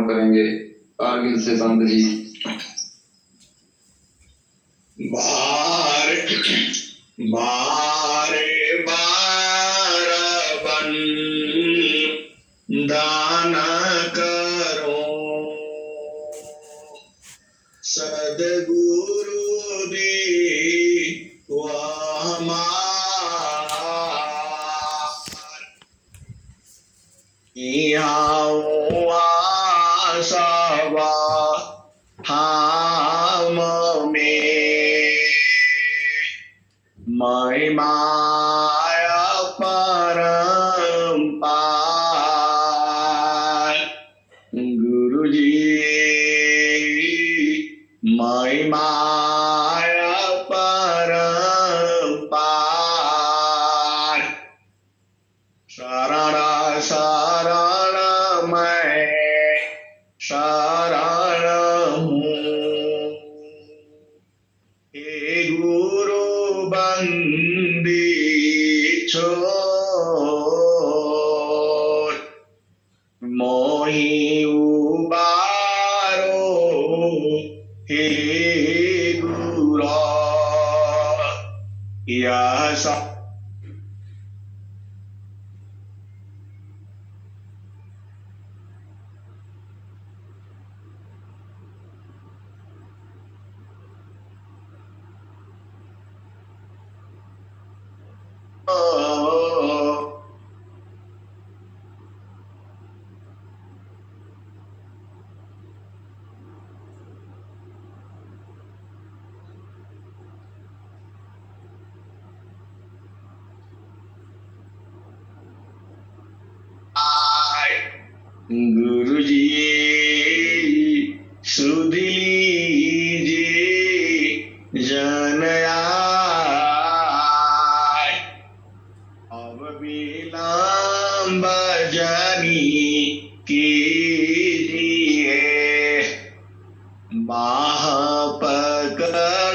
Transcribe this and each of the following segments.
समर्पण करेंगे। कारगिल से संत जी। बार बारे बार दान करो सदगुरु दी हमार सवा हम में महिमाया परम्पार गुरु जी महिमाया परम्पार शरण शरण मैं शरण हूँ हे गुरु बंदी छोड़ मोहि उबारो हे गुरु यह सब गुरु जी सुध लीजिए जन आए अब विलंब जानी कीजिए बाह पकड़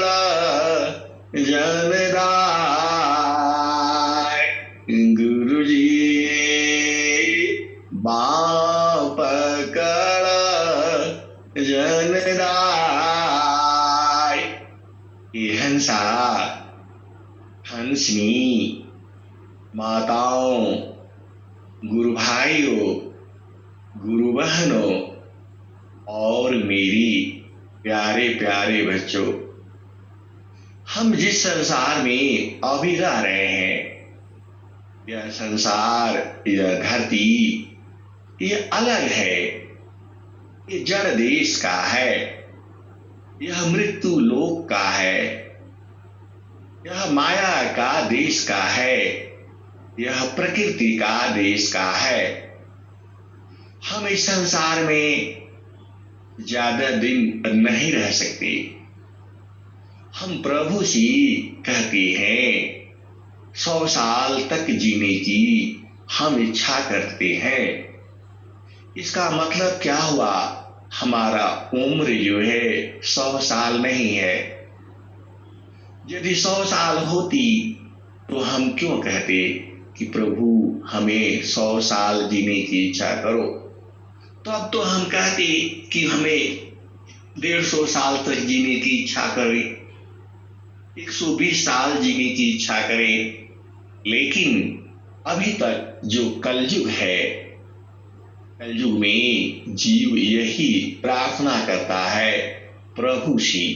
जनदाय गुरु जी पकड़ जनदाय हंसा हंसनी माताओं गुरु भाइयों गुरु बहनों और मेरी प्यारे प्यारे बच्चों, हम जिस संसार में अभी रह रहे हैं, यह संसार, यह धरती, ये अलग है। ये जड़ देश का है, यह मृत्यु लोक का है, यह माया का देश का है, यह प्रकृति का देश का है। हम इस संसार में ज्यादा दिन नहीं रह सकते। हम प्रभु से कहते हैं 100 साल तक जीने की हम इच्छा करते हैं। इसका मतलब क्या हुआ? हमारा उम्र जो है 100 साल नहीं है। यदि 100 साल होती तो हम क्यों कहते कि प्रभु हमें 100 साल जीने की इच्छा करो। तो अब तो हम कहते कि हमें 150 साल तक जीने की इच्छा करें, 120 साल जीने की इच्छा करें। लेकिन अभी तक जो कलयुग है, कलयुग में जीव यही प्रार्थना करता है प्रभु से,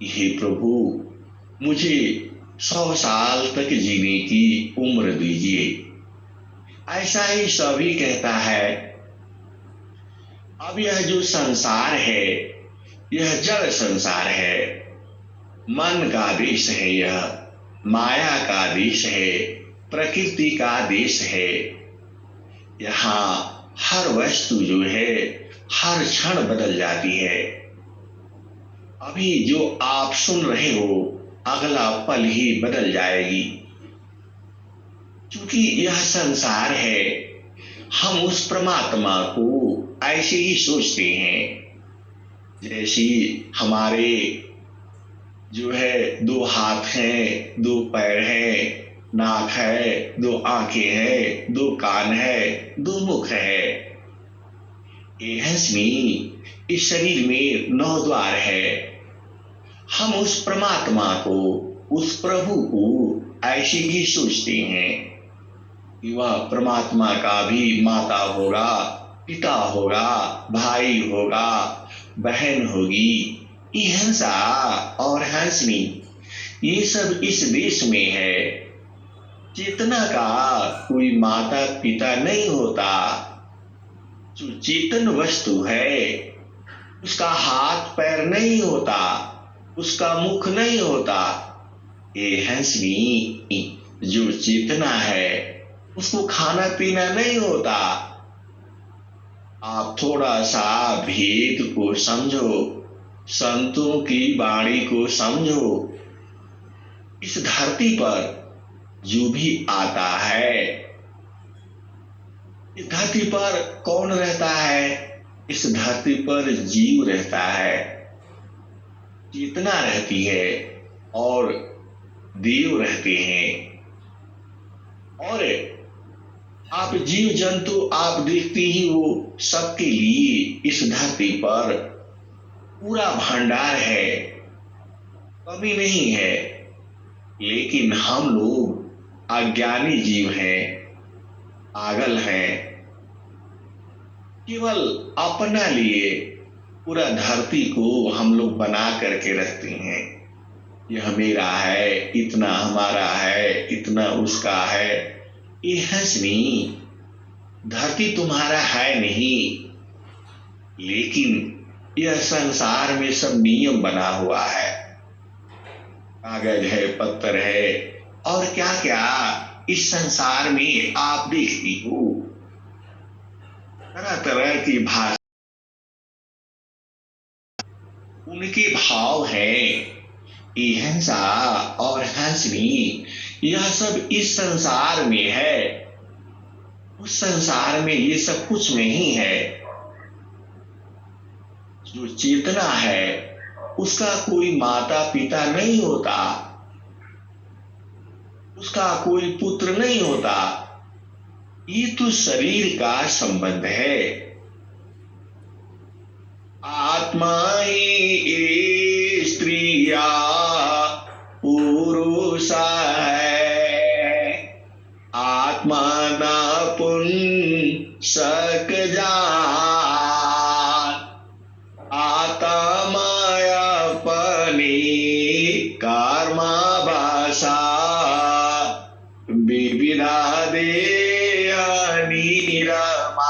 हे प्रभु मुझे 100 साल तक जीने की उम्र दीजिए। ऐसा ही सभी कहता है। अब यह जो संसार है, यह जड़ संसार है, मन का देश है, यह माया का देश है, प्रकृति का देश है। यहाँ हर वस्तु जो है हर क्षण बदल जाती है। अभी जो आप सुन रहे हो अगला पल ही बदल जाएगी। क्योंकि यह संसार है, हम उस परमात्मा को ऐसे ही सोचते हैं जैसे हमारे जो है 2 हाथ हैं, 2 पैर हैं, नाक है, 2 आंखें हैं, 2 कान है, 2 मुख है। ये हंसनी, इस शरीर में 9 द्वार है। हम उस परमात्मा को, उस प्रभु को ऐसे ही सोचते हैं कि वह परमात्मा का भी माता होगा, पिता होगा, भाई होगा, बहन होगी। ये हंसा और हंसनी ये सब इस देश में है। चेतना का कोई माता पिता नहीं होता। जो चेतन वस्तु है उसका हाथ पैर नहीं होता, उसका मुख नहीं होता। ये हंसनी, जो चेतना है उसको खाना पीना नहीं होता। आप थोड़ा सा भेद को समझो, संतों की वाणी को समझो। इस धरती पर जो भी आता है, इस धरती पर कौन रहता है? इस धरती पर जीव रहता है, चेतना रहती है और देव रहते हैं। और आप जीव जंतु आप देखते ही हो, सबके लिए इस धरती पर पूरा भंडार है, कमी नहीं है। लेकिन हम लोग अज्ञानी जीव हैं, पागल हैं। केवल अपना लिए पूरा धरती को हम लोग बना करके रखते हैं। यह मेरा है, इतना हमारा है, इतना उसका है। ये हंसनी, धरती तुम्हारा है नहीं, लेकिन यह संसार में सब नियम बना हुआ है। कागज है, पत्थर है और क्या क्या इस संसार में आप देखती हो। तरह तरह की भाषा, उनके भाव हैं। ये हंसा और हंसनी, यह सब इस संसार में है। उस संसार में ये सब कुछ नहीं है। जो चेतना है उसका कोई माता पिता नहीं होता, उसका कोई पुत्र नहीं होता। ये तो शरीर का संबंध है। आत्मा ही स्त्रिया पुरुष है, आत्मा न पुंसक जान, आत्मा अपनी कर्मा भाषा, विविधा देह निरमान।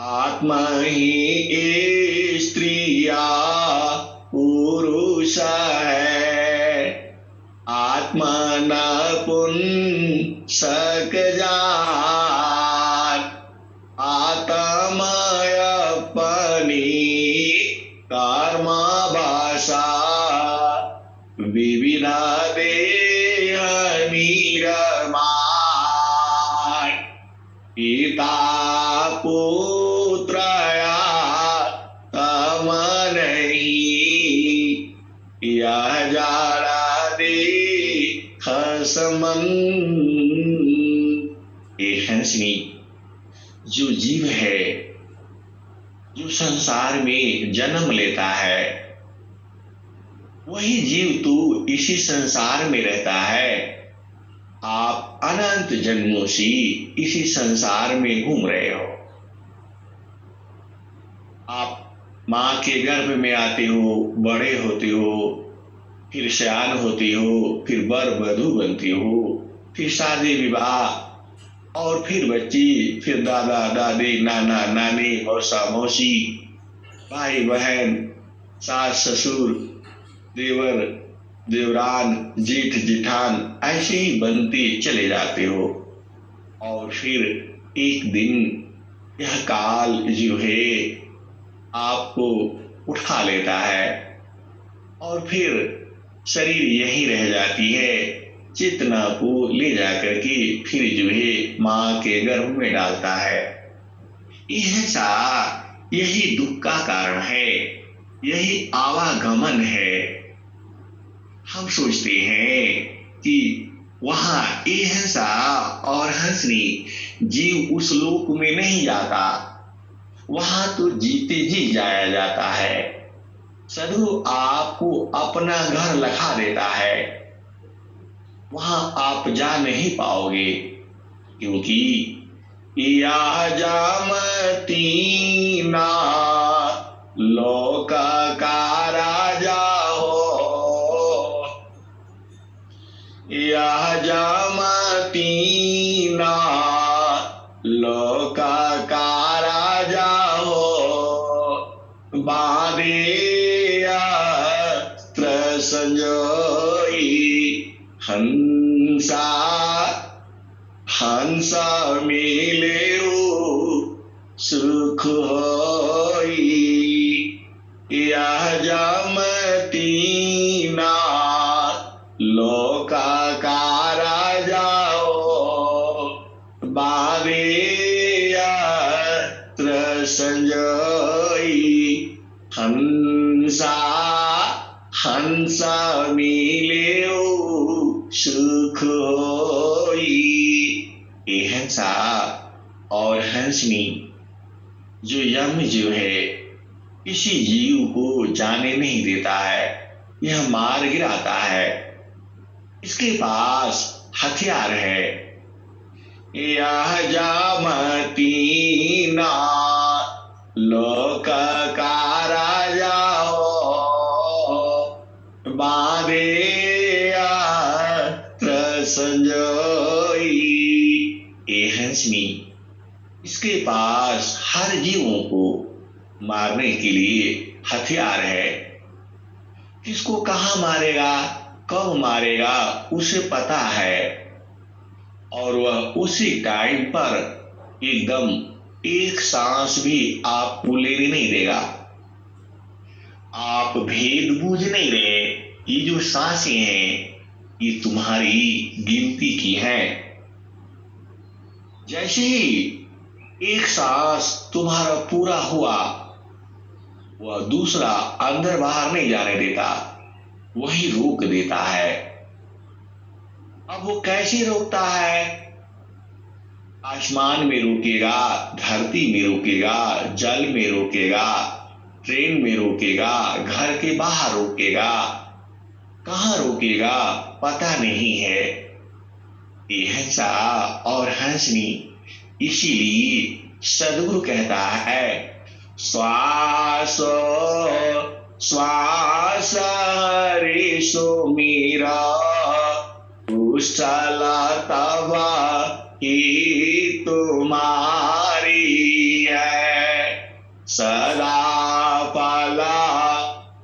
आत्मा ही स्त्रिया पुरुष है, आत्मा न पुंसक जान, आत्मा अपनी कर्मा भाषा, विविधा देह निरमान। पिता पुत्रया तम नहीं, यह जाड़ा देख समन। ये हंसनी, जो जीव है, जो संसार में जन्म लेता है, वही जीव तो इसी संसार में रहता है। आप अनंत जन्मों से इसी संसार में घूम रहे हो। आप माँ के गर्भ में आते हो, बड़े होते हो, फिर सयान होते हो, फिर वर वधू बनते हो, फिर शादी विवाह, और फिर बच्ची, फिर दादा दादी, नाना नानी, मौसा मौसी, भाई बहन, सास ससुर, देवर देवरान, जेठ जेठान, ऐसे ही बनते चले जाते हो। और फिर एक दिन यह काल जो है आपको उठा लेता है और फिर शरीर यही रह जाती है। चेतना को ले जाकर के फिर जो है माँ के गर्भ में डालता है। यही दुख का कारण है, यही आवागमन है। हम सोचते हैं कि वहां ये हंसा और हंसनी जीव उस लोक में नहीं जाता, वहां तो जीते जी जाया जाता है। सदगुरु आपको अपना घर लखा देता है, वहां आप जा नहीं पाओगे, क्योंकि या जामती ना लोक का राजा हो, या जामती ना लोक का राजा हो, बांधे अस्त्र संजोई हंसा हंसा मिले सुख होई, यह जमती ना लोका का राजा हो, बारे अस्त्र संजोई हंसा हंसा मिले सुख होई। ये हंसा और हंसनी जो यम जीव है, किसी जीव को जाने नहीं देता है, यह मार गिराता है। इसके पास हथियार है। यह जामती ना लोक का राजा हो, बांधे अस्त्र संजोई। ये हंसनी इसके पास हर जीवों को मारने के लिए हथियार है। किसको कहाँ मारेगा, कब मारेगा, उसे पता है, और वह उसी टाइम पर एकदम एक सांस भी आपको लेने नहीं देगा। आप भेद बूझ नहीं रहे, ये जो सांसें हैं ये तुम्हारी गिनती की हैं। जैसे ही एक सांस तुम्हारा पूरा हुआ, वह दूसरा अंदर बाहर नहीं जाने देता, वही रोक देता है। अब वो कैसे रोकता है? आसमान में रोकेगा, धरती में रोकेगा, जल में रोकेगा, ट्रेन में रोकेगा, घर के बाहर रोकेगा, कहाँ रोकेगा पता नहीं है। ये हंसा और हंसनी, इसीलिए सदगुरु कहता है श्वास श्वास हरि सुमीरा, कुशल तब ही तुम्हारी है, सदा फला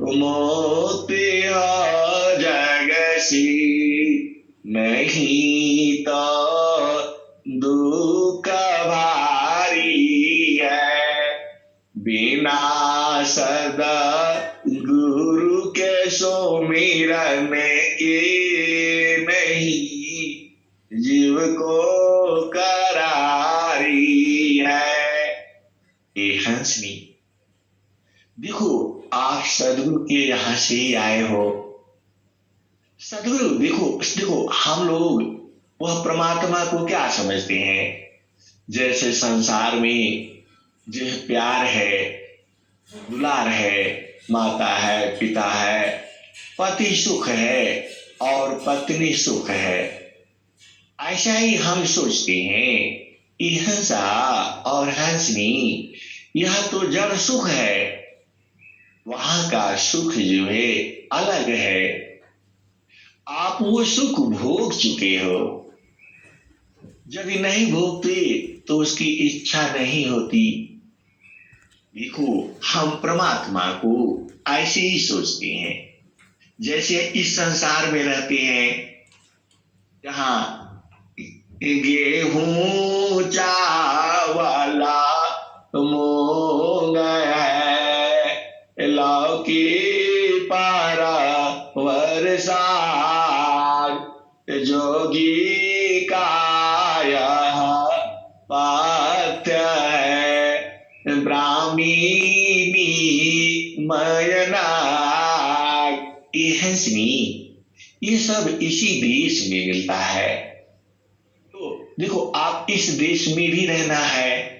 मोती जगसी, नहीं तो दुख भारी है, बिना सदा गुरु के सुमिरन के नहीं जीव को करारी है। ये हंसनी, देखो आप सदगुरु के यहां से ही आए हो। सदगुरु देखो हम लोग वह परमात्मा को क्या समझते हैं? जैसे संसार में जो प्यार है, दुलार है, माता है, पिता है, पति सुख है और पत्नी सुख है, ऐसा ही हम सोचते हैं। ये हंसा और हंसनी यह तो जड़ सुख है, वहां का सुख जो है अलग है। आप वो सुख भोग चुके हो, यदि नहीं भोगते तो उसकी इच्छा नहीं होती। देखो हम परमात्मा को ऐसे ही सोचते हैं, जैसे इस संसार में रहते हैं, जहां गेहूं चावला मूंग है, लौकी पारा वर्षा, जोगी का यह पाथ्य है, ब्राह्मी मयना। ये हंसनी ये सब इसी देश में मिलता है। तो देखो, आप इस देश में भी रहना है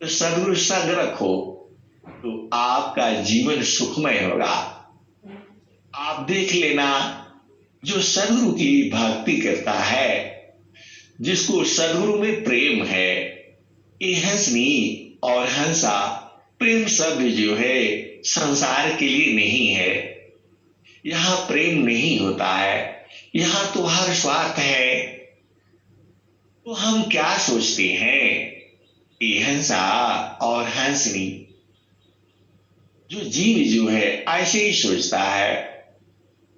तो सद्गुरु संग रखो तो आपका जीवन सुखमय होगा। आप देख लेना, जो सद्गुरु की भक्ति करता है, जिसको सद्गुरु में प्रेम है, ये हंसनी और हंसा प्रेम शब्द जो है संसार के लिए नहीं है। यहाँ प्रेम नहीं होता है, यहाँ तो हर स्वार्थ है। तो हम क्या सोचते हैं कि हंसा और हंसनी, जो जीव जो है ऐसे ही सोचता है।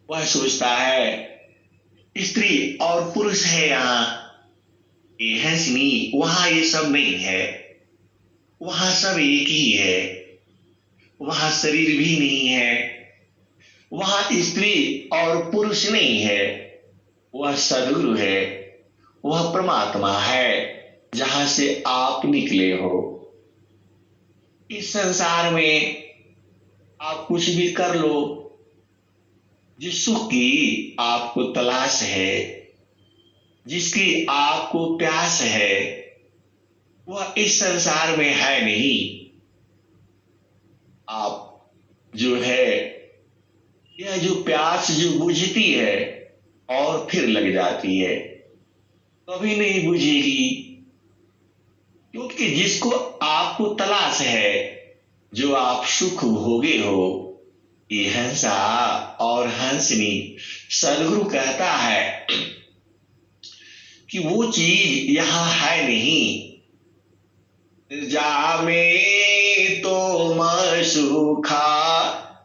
वह सोचता है स्त्री और पुरुष है यहाँ, ये हंसनी, वहां ये सब नहीं है। वहां सब एक ही है, वहां शरीर भी नहीं है, वहां स्त्री और पुरुष नहीं है। वह सद्गुरु है, वह परमात्मा है जहां से आप निकले हो। इस संसार में आप कुछ भी कर लो, जिस सुख की आपको तलाश है, जिसकी आपको प्यास है, वह इस संसार में है नहीं। आप जो है, यह जो प्यास जो बुझती है और फिर लग जाती है, कभी नहीं बुझेगी। क्योंकि जिसको आपको तलाश है, जो आप सुख भोगे हो, ये हंसा और हंसनी, सद्गुरु कहता है कि वो चीज यहां है नहीं। जामे तो मैं सुखा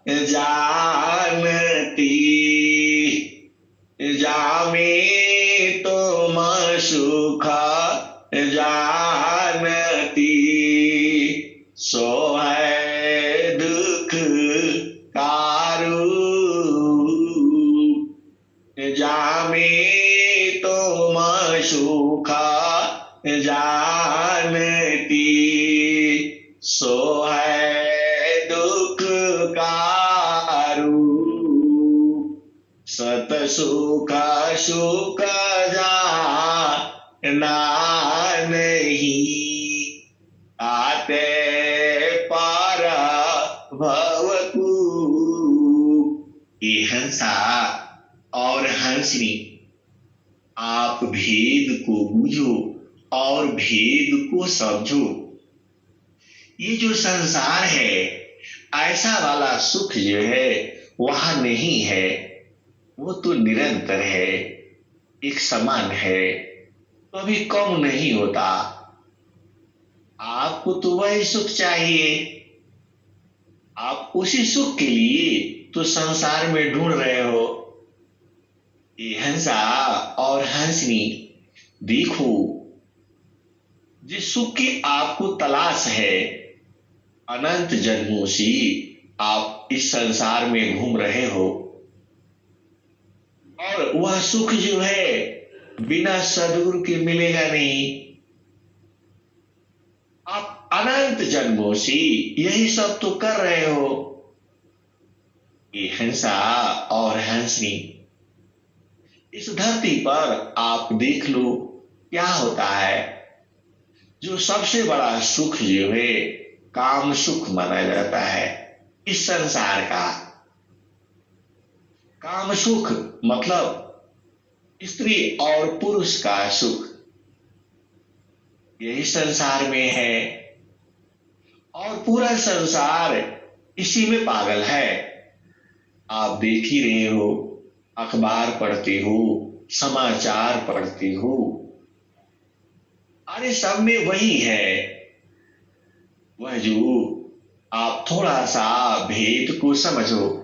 जानती, जामे तो मैं सुखा जानती, सो है दुख कारू, जामे तो मैं सुखा जानती, सो है दुख कारू, सत सुख सुख जाना नहीं, आते पार भवकू। ये हंसा और हंसनी, आप भेद को बूझो और भेद को समझो। ये जो संसार है, ऐसा वाला सुख जो है वहां नहीं है। वो तो निरंतर है, एक समान है, कभी कम नहीं होता। आपको तो वही सुख चाहिए। आप उसी सुख के लिए तो संसार में ढूंढ रहे हो। ये हंसा और हंसनी, देखो, जिस सुख की आपको तलाश है, अनंत जन्मों से आप इस संसार में घूम रहे हो, और वह सुख जो है बिना सद्गुरु के मिलेगा नहीं। आप अनंत जन्मों से यही सब तो कर रहे हो। ये हंसा और हंसनी, इस धरती पर आप देख लो क्या होता है। जो सबसे बड़ा सुख जो है काम सुख माना जाता है इस संसार का। काम सुख मतलब स्त्री और पुरुष का सुख, यही संसार में है। और पूरा संसार इसी में पागल है। आप देख ही रहे हो, अखबार पढ़ते हो, समाचार पढ़ते हो, अरे सब में वही है। वह जो आप थोड़ा सा भेद को समझो।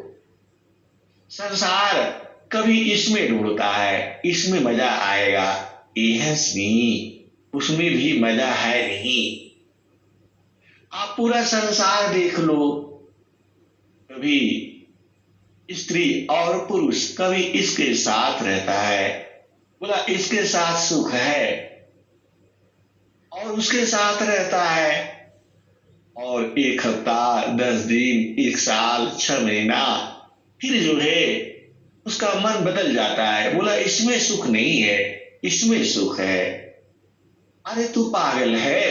संसार कभी इसमें ढूंढता है, इसमें मजा आएगा, ये हंसनी, उसमें भी मजा है नहीं। आप पूरा संसार देख लो, कभी स्त्री और पुरुष, कभी इसके साथ रहता है, बोला इसके साथ सुख है, और उसके साथ रहता है, और एक हफ्ता, 10 दिन, 1 साल, 6 महीना, फिर जो है उसका मन बदल जाता है, बोला इसमें सुख नहीं है, इसमें सुख है। अरे तू पागल है,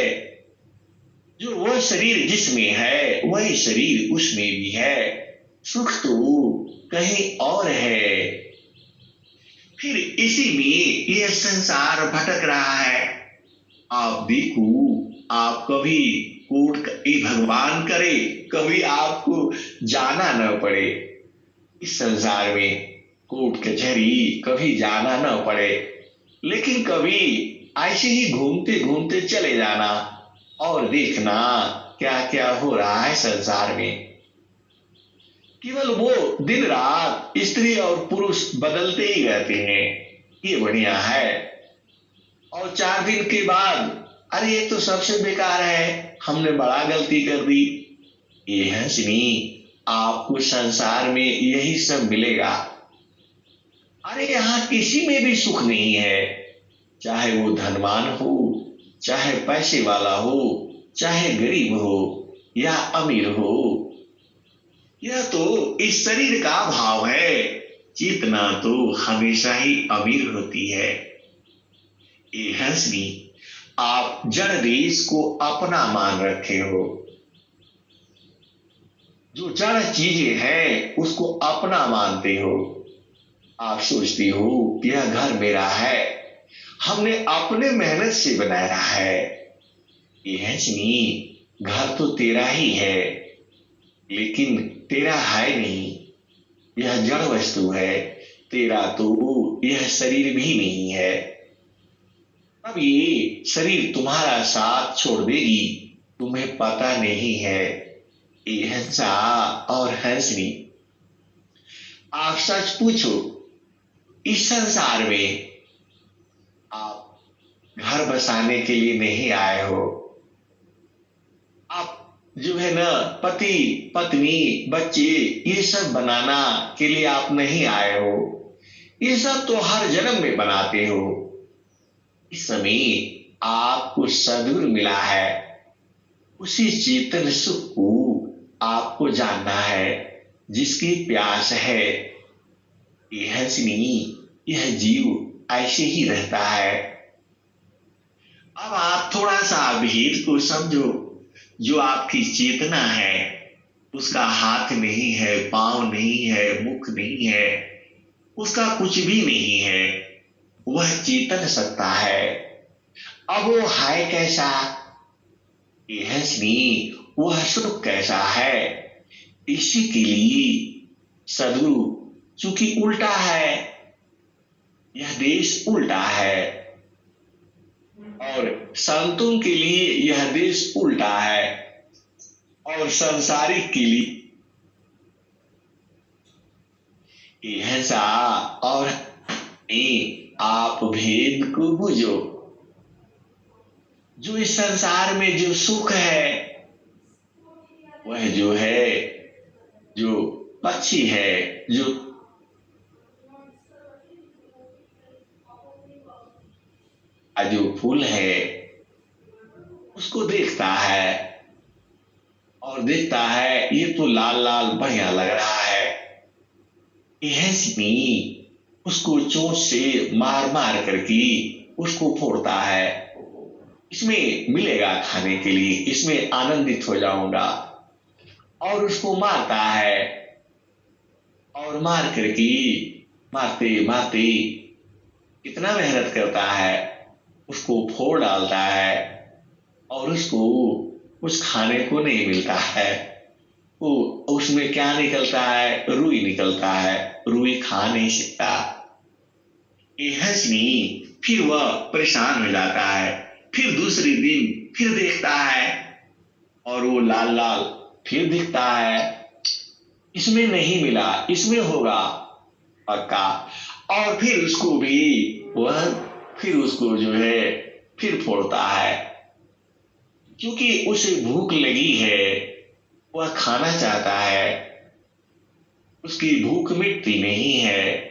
जो वह शरीर जिसमें है वही शरीर उसमें भी है, सुख तो कहीं और है। फिर इसी में यह संसार भटक रहा है। आप देखो, आप कभी कोर्ट, भगवान करे कभी आपको जाना न पड़े इस संसार में, कोर्ट कचहरी कभी जाना न पड़े, लेकिन कभी ऐसे ही घूमते घूमते चले जाना और देखना क्या क्या हो रहा है संसार में। केवल वो दिन रात स्त्री और पुरुष बदलते ही रहते हैं, ये बढ़िया है। और 4 दिन के बाद अरे ये तो सबसे बेकार है, हमने बड़ा गलती कर दी। ये हंसनी, आपको संसार में यही सब मिलेगा। अरे यहाँ किसी में भी सुख नहीं है, चाहे वो धनवान हो, चाहे पैसे वाला हो, चाहे गरीब हो या अमीर हो। यह तो इस शरीर का भाव है, चेतना तो हमेशा ही अमीर होती है। ये हंसनी, आप जड़ देश को अपना मान रखे हो, जो जड़ चीजें हैं उसको अपना मानते हो। आप सोचते हो यह घर मेरा है, हमने अपने मेहनत से बनाया है। ये हंसनी, घर तो तेरा ही है, लेकिन तेरा है नहीं, यह जड़ वस्तु है। तेरा तो यह शरीर भी नहीं है। अब ये शरीर तुम्हारा साथ छोड़ देगी, तुम्हें पता नहीं है। ये हंसा और हंसनी, आप सच पूछो, इस संसार में आप घर बसाने के लिए नहीं आए हो। आप जो है ना, पति पत्नी बच्चे ये सब बनाना के लिए आप नहीं आए हो। ये सब तो हर जन्म में बनाते हो। इस समय आपको सद्गुरु मिला है, उसी चेतन सुख को आपको जानना है, जिसकी प्यास है। ये हंसनी, यह जीव ऐसे ही रहता है। अब आप थोड़ा सा भेद को समझो। जो आपकी चेतना है उसका हाथ नहीं है, पांव नहीं है, मुख नहीं है, उसका कुछ भी नहीं है, वह चेतन सत्ता है। अब वो है कैसा? ये हंसनी, वह सुख कैसा है? इसी के लिए सद्गुरु, चूंकि उल्टा है, यह देश उल्टा है, और संतों के लिए यह देश उल्टा है, और संसारिक के लिए ये हंसा और आप भेद को बुझो। जो इस संसार में जो सुख है, वह जो है, जो पक्षी है, जो फूल है, उसको देखता है और देखता है ये तो लाल लाल बढ़िया लग रहा है। यह हंसनी उसको चोंच से मार मार करके उसको फोड़ता है। इसमें मिलेगा खाने के लिए, इसमें आनंदित हो जाऊंगा, और उसको मारता है, और मार करके मारते मारते कितना मेहनत करता है, उसको फोड़ डालता है, और उसको कुछ खाने को नहीं मिलता है। वो उसमें क्या निकलता है? रुई निकलता है। रुई खा नहीं सकता। ये हंसनी, फिर वह परेशान हो जाता है। फिर दूसरे दिन फिर देखता है, और वो लाल लाल फिर दिखता है। इसमें नहीं मिला, इसमें होगा पक्का। और फिर उसको भी वह फिर उसको जो है फिर फोड़ता है, क्योंकि उसे भूख लगी है, वह खाना चाहता है, उसकी भूख मिटती नहीं है।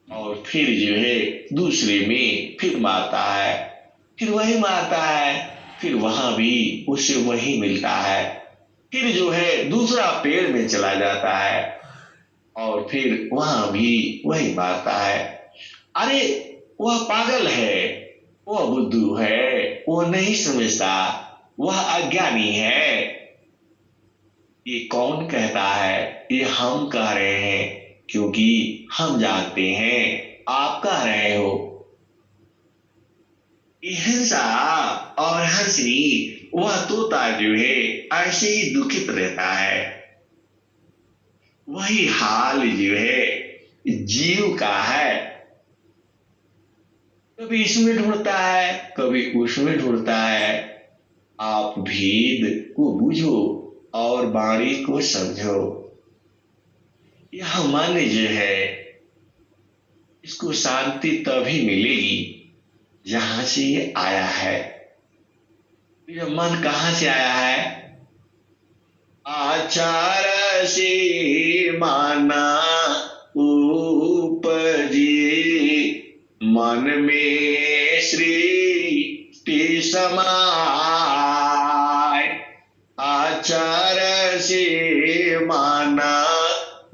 और फिर जो है दूसरे में फिर मारता है, फिर वही मारता है, फिर वहां भी उसे वही मिलता है। फिर जो है दूसरा पेड़ में चला जाता है, और फिर वहां भी वही मारता है। अरे वह पागल है, वह बुद्धू है, वो नहीं समझता, वह अज्ञानी है। ये कौन कहता है? ये हम कह रहे हैं, क्योंकि हम जानते हैं आप कह रहे हो। ये हिंसा और हंसी, वह तोता जो है ऐसे ही दुखित रहता है। वही हाल जो है जीव का है, कभी इसमें ढूंढता है, कभी उसमें ढूंढता है। आप भेद को बूझो और वाणी को समझो। यह मन जो है, इसको शांति तभी मिलेगी जहां से ये आया है। यह मन कहां से आया है? आचार से माना उपजे, मन में सृष्टि समाय। आचार से माना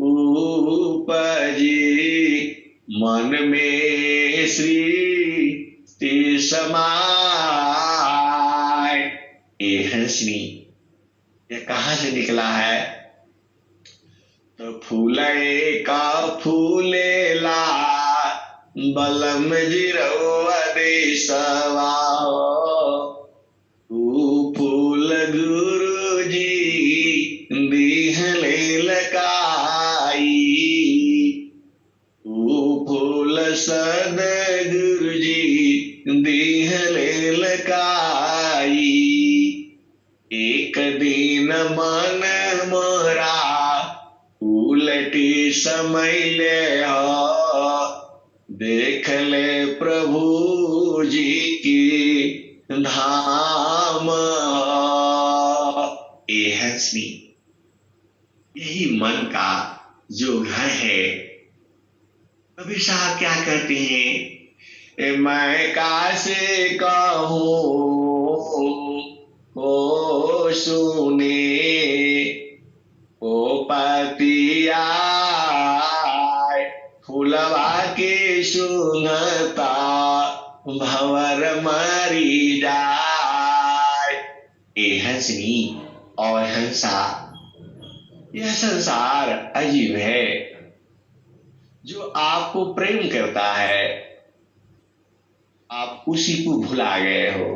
उपजे, मन में सृष्टि समाय। ये हंसनी, ये कहां से निकला है? तो फूले का फूलेला बलम जिरो देशवा, फूल गुरु जी दिहले लकाई, फूल सद गुरु जी दिहले लकाई। एक दिन मन मोरा उलटी समय ले हो, देख ले प्रभु जी की धाम। ये हंसनी, यही मन का जो घर है। कबीर साहब क्या कहते हैं? मैं कासे कहूँ को सुने, ओ पतिया फूलवा के सुनता भंवर मरी जाए। ये हंसनी और हंसा, यह संसार अजीब है। जो आपको प्रेम करता है, आप उसी को भुला गए हो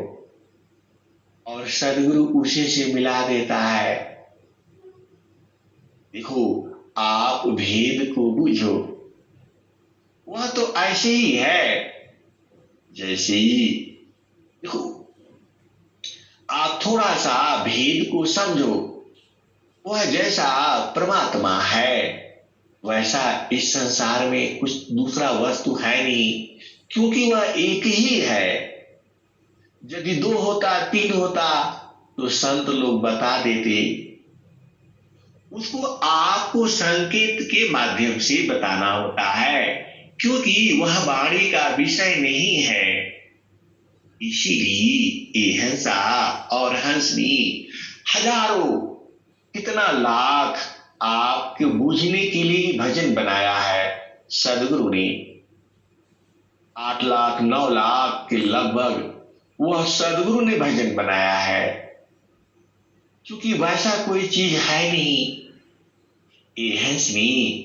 और सदगुरु उसी से मिला देता है। देखो, आप भेद को बूझो। वह तो ऐसे ही है जैसे ही, देखो, आप थोड़ा सा भेद को समझो। वह जैसा परमात्मा है, वैसा इस संसार में कुछ दूसरा वस्तु है नहीं, क्योंकि वह एक ही है। यदि दो होता, तीन होता, तो संत लोग बता देते। उसको आपको संकेत के माध्यम से बताना होता है, क्योंकि वह वाणी का विषय नहीं है। इसीलिए ये हंसा और हंसनी हजारों, कितना लाख आपके बूझने के लिए भजन बनाया है सदगुरु ने। 8 लाख 9 लाख के लगभग वह सदगुरु ने भजन बनाया है, क्योंकि वैसा कोई चीज है नहीं। ये हंसनी,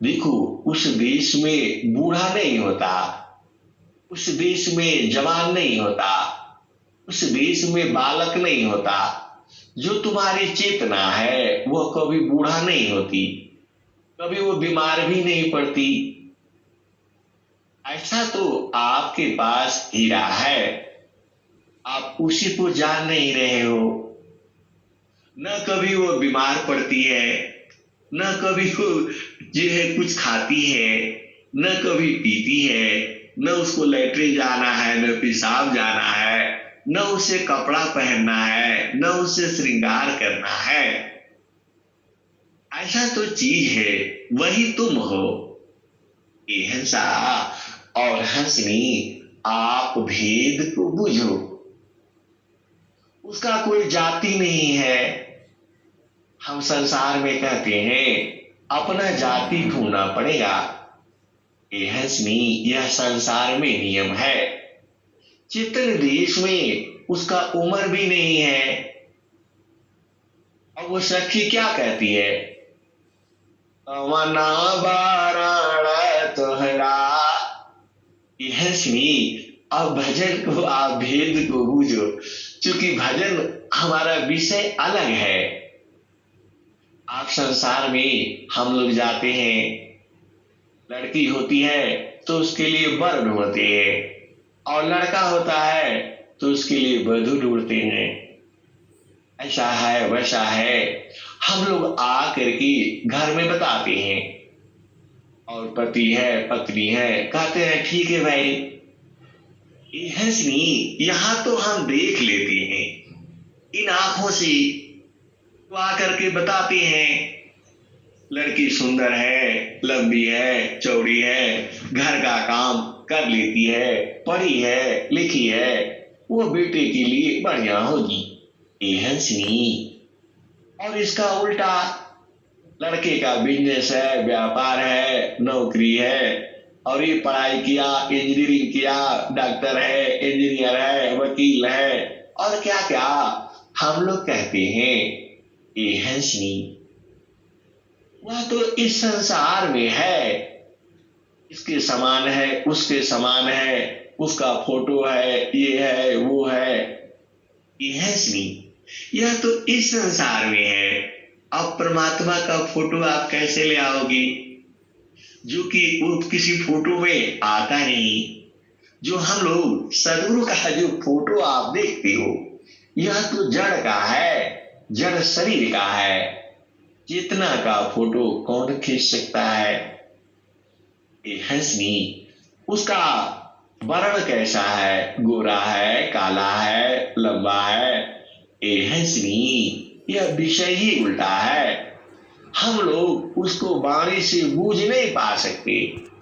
देखो, उस देश में बूढ़ा नहीं होता, उस देश में जवान नहीं होता, उस देश में बालक नहीं होता। जो तुम्हारी चेतना है वह कभी बूढ़ा नहीं होती, कभी वो बीमार भी नहीं पड़ती। ऐसा तो आपके पास हीरा है, आप उसी को जान नहीं रहे हो। न कभी वो बीमार पड़ती है, न कभी वो जो है कुछ खाती है, न कभी पीती है, न उसको लैट्रिन जाना है, न पेशाब जाना है, न उसे कपड़ा पहनना है, न उसे श्रृंगार करना है। ऐसा तो चीज है, वही तुम हो। ये हंसा और हंसनी, आप भेद को बुझो। उसका कोई जाति नहीं है। हम संसार में कहते हैं अपना जाति ढूंढना पड़ेगा। ए हंसनी, यह संसार में नियम है। चेतन देश में उसका उम्र भी नहीं है। अब वो सखी क्या कहती है? अवना बाराण तोहरा। ये हंसनी, अब भजन को, आप भेद को बूझो, क्योंकि भजन हमारा विषय अलग है। आप संसार में हम लोग जाते हैं, लड़की होती है तो उसके लिए वर ढूंढते हैं, और लड़का होता है तो उसके लिए वधू ढूंढते हैं। ऐसा है वैसा है, हम लोग आ करके घर में बताते हैं, और पति है पत्नी है कहते हैं ठीक है भाई। ये हंसनी, यहाँ तो हम देख लेते हैं इन आंखों से, तो आकर के बताते हैं लड़की सुंदर है, लंबी है, चौड़ी है, घर का काम कर लेती है, पढ़ी है, लिखी है, वो बेटे के लिए बढ़िया होगी। ये हंसनी। और इसका उल्टा, लड़के का बिजनेस है, व्यापार है, नौकरी है, और ये पढ़ाई किया, इंजीनियरिंग किया, डॉक्टर है, इंजीनियर है, वकील है, और क्या क्या हम लोग कहते हैं। ये हंसनी, वह तो इस संसार में है, इसके समान है, उसके समान है, उसका फोटो है, ये है वो है। ये हंसनी, यह तो इस संसार में है। अब परमात्मा का फोटो आप कैसे ले आओगी, जो कि वो किसी फोटो में आता नहीं। जो हम लोग सदगुरु का जो फोटो आप देखते हो, यह तो जड़ का है, जड़ शरीर का है। चेतना का फोटो कौन खींच सकता है? ये हंसनी, उसका वर्ण कैसा है, गोरा है, काला है, लंबा है। ये हंसनी, यह विषय ही उल्टा है। हम लोग उसको वाणी से बूझ नहीं पा सकते,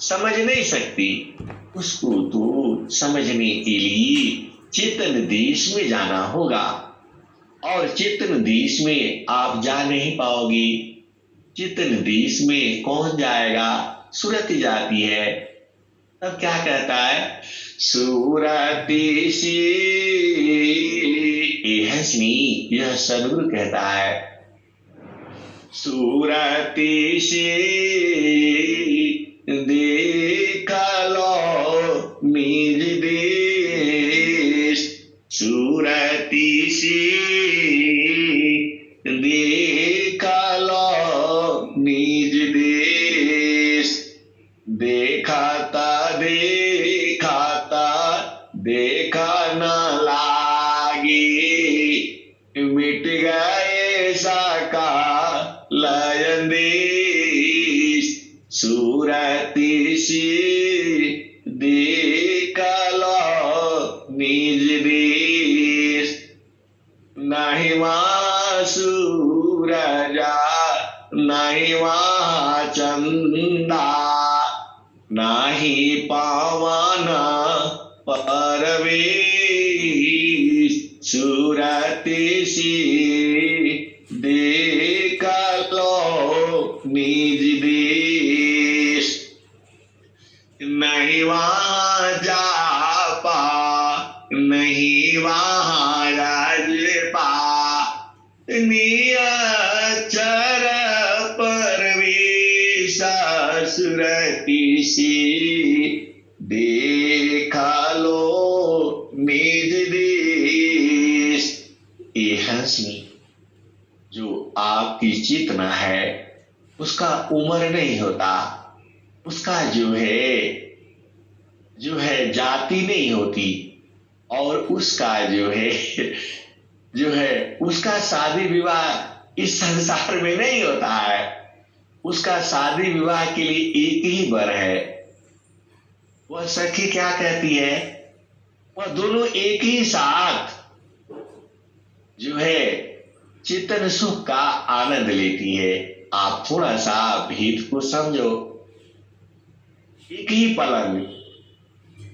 समझ नहीं सकती। उसको तो समझने के लिए चेतन देश में जाना होगा, और चेतन देश में आप जा नहीं पाओगे। चेतन देश में कौन जाएगा? सुरति जाती है। तब क्या कहता है? सुरति से। ये हंसनी, यह सदगुरु कहता है, सुरति से देख लो निज देश। सुरति से देख लो निज देश। देखाता देखाता देखा न लागे, मिट गए साका लयन देश। सुरति से देख लो निज देश। नहीं वहाँ सूरजा, नहीं वहाँ चंदा, नहीं पावन परवेश। सुरति से देख लो निज देश। नहीं वहाँ जापा, नहीं वहाँ राजपा, नियचर परवेश। सुरति से देखा लो निज देश। ये हंसनी, जो आपकी चेतना है, उसका उम्र नहीं होता, उसका जो है जाति नहीं होती, और उसका जो है उसका शादी विवाह इस संसार में नहीं होता है। उसका शादी विवाह के लिए एक ही वर है। वह सखी क्या कहती है? वह दोनों एक ही साथ जो है चेतन सुख का आनंद लेती है। आप थोड़ा सा भेद को समझो। एक ही पलंग,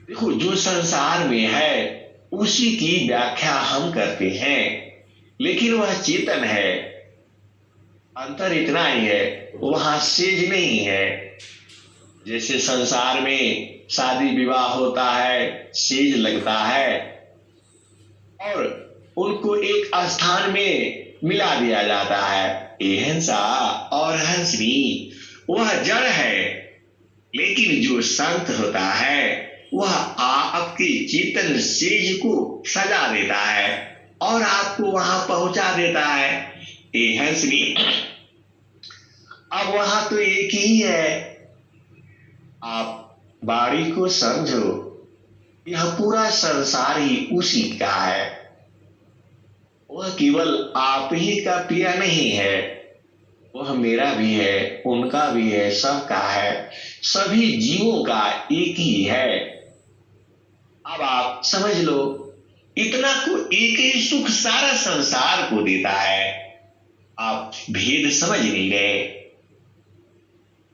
देखो, जो संसार में है उसी की व्याख्या हम करते हैं, लेकिन वह चेतन है। अंतर इतना ही है, वहां सेज नहीं है। जैसे संसार में शादी विवाह होता है, सेज लगता है और उनको एक स्थान में मिला दिया जाता है। ये हंसा और हंसनी वह जड़ है, लेकिन जो संत होता है वह आपके चेतन सेज को सजा देता है और आपको वहां पहुंचा देता है। ये हंसनी, अब वहां तो एक ही है। आप बाड़ी को समझो, यह पूरा संसार ही उसी का है। वह केवल आप ही का पिया नहीं है, वह मेरा भी है, उनका भी है, सबका है, सभी जीवों का एक ही है। अब आप समझ लो, इतना को एक ही सुख सारा संसार को देता है। आप भेद समझ नहीं गए।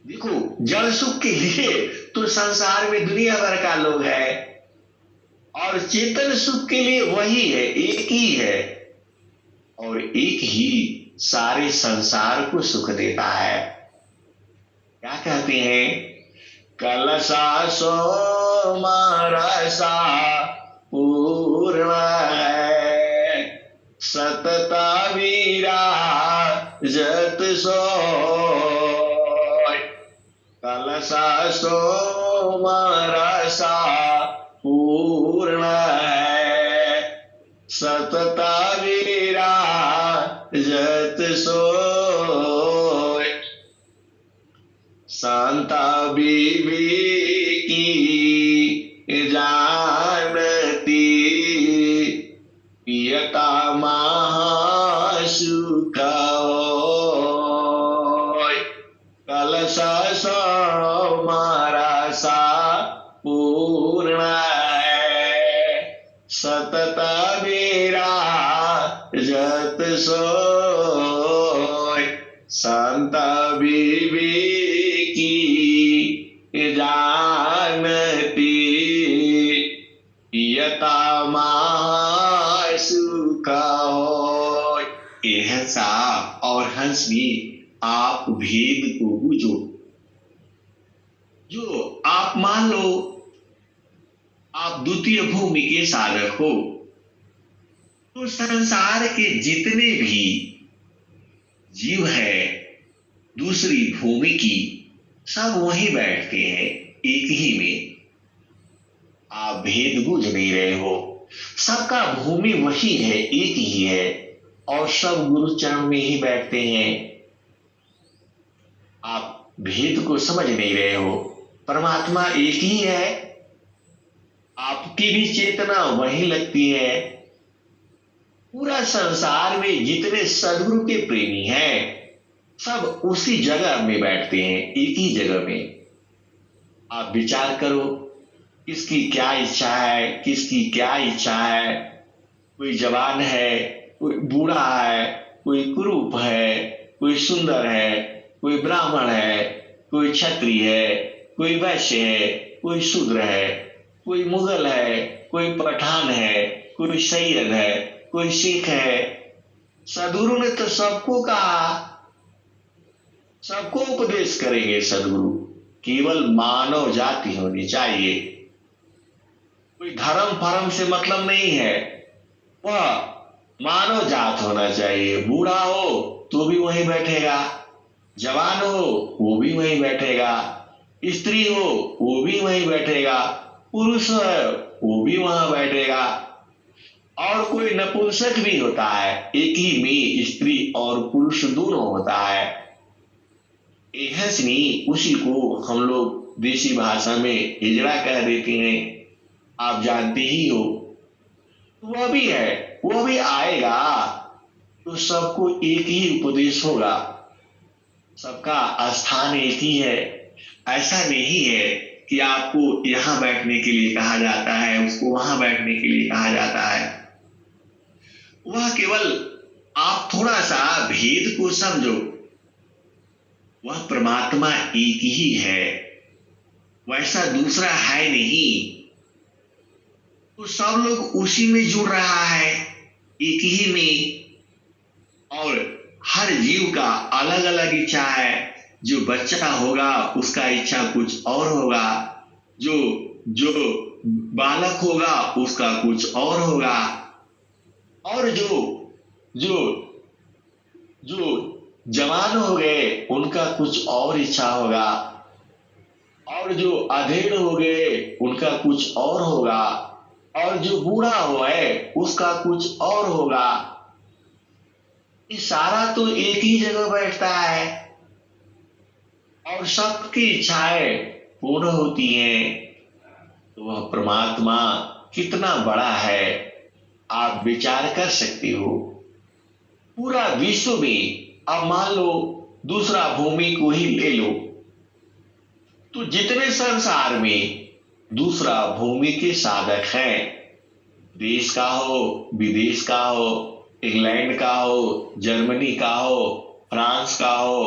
देखो, जड़ सुख के लिए तो संसार में दुनिया भर का लोग है और चेतन सुख के लिए वही है, एक ही है और एक ही सारे संसार को सुख देता है। क्या कहते हैं? कलसा सो रसा पूर्ण है, सतता वीरा जत सो। कलसा सो रसा पूर्ण है, सतता वीरा जत सोय। शांता बीबी की जानती, पियता महासुख होय। कलसा सो रसा पूर्ण है, सतत वीरा जत सोय। संत बीबी की जानती, पियता महासुख होय। ये हंसा और हंसनी, आप भेद को बूझो। जो आप मान लो आप द्वितीय भूमि के साधक हो, तो संसार के जितने भी जीव है दूसरी भूमि की, सब वहीं बैठते हैं, एक ही में। आप भेद बूझ नहीं रहे हो। सबका भूमि वही है, एक ही है और सब गुरु चरण में ही बैठते हैं। आप भेद को समझ नहीं रहे हो। परमात्मा एक ही है, आपकी भी चेतना वही लगती है। पूरा संसार में जितने सदगुरु के प्रेमी हैं, सब उसी जगह में बैठते हैं, एक ही जगह में। आप विचार करो, किसकी क्या इच्छा है, किसकी क्या इच्छा है। कोई जवान है, कोई बूढ़ा है, कोई कुरूप है, कोई सुंदर है, कोई ब्राह्मण है, कोई क्षत्रिय है, कोई वैश्य है, कोई शूद्र है, कोई मुगल है, कोई पठान है, कोई सैयद है, कोई सिख है। सदगुरु ने तो सबको कहा, सबको उपदेश करेंगे सदगुरु। केवल मानव जाति होनी चाहिए। कोई धर्म फर्म से मतलब नहीं है, वह मानव जात होना चाहिए। बूढ़ा हो तो भी वहीं बैठेगा, जवान हो वो भी वहीं बैठेगा, स्त्री हो वो भी वहीं बैठेगा, पुरुष है वो भी वहां बैठेगा और कोई नपुंसक भी होता है। एक ही में स्त्री और पुरुष दोनों होता है। हंसनी, उसी को हम लोग देसी भाषा में हिजड़ा कह देते हैं, आप जानते ही हो। वह भी है, वह भी आएगा तो सबको एक ही उपदेश होगा, सबका स्थान एक ही है। ऐसा नहीं है कि आपको यहां बैठने के लिए कहा जाता है, उसको वहां बैठने के लिए कहा जाता है। वह केवल आप थोड़ा सा भेद को समझो, वह परमात्मा एक ही है, वैसा दूसरा है नहीं। तो सब लोग उसी में जुड़ रहा है, एक ही में। और हर जीव का अलग अलग इच्छा है। जो बच्चा होगा उसका इच्छा कुछ और होगा, जो जो बालक होगा उसका कुछ और होगा, और जो जो जो जवान हो गए उनका कुछ और इच्छा होगा, और जो अधेड़ हो गए उनका कुछ और होगा, और जो बूढ़ा हुआ है उसका कुछ और होगा। ये सारा तो एक ही जगह बैठता है और सबकी इच्छाएं पूर्ण होती हैं। तो वह परमात्मा कितना बड़ा है आप विचार कर सकते हो। पूरा विश्व में अब मान लो दूसरा भूमि को ही ले लो, तो जितने संसार में दूसरा भूमि के साधक हैं, देश का हो, विदेश का हो, इंग्लैंड का हो, जर्मनी का हो, फ्रांस का हो,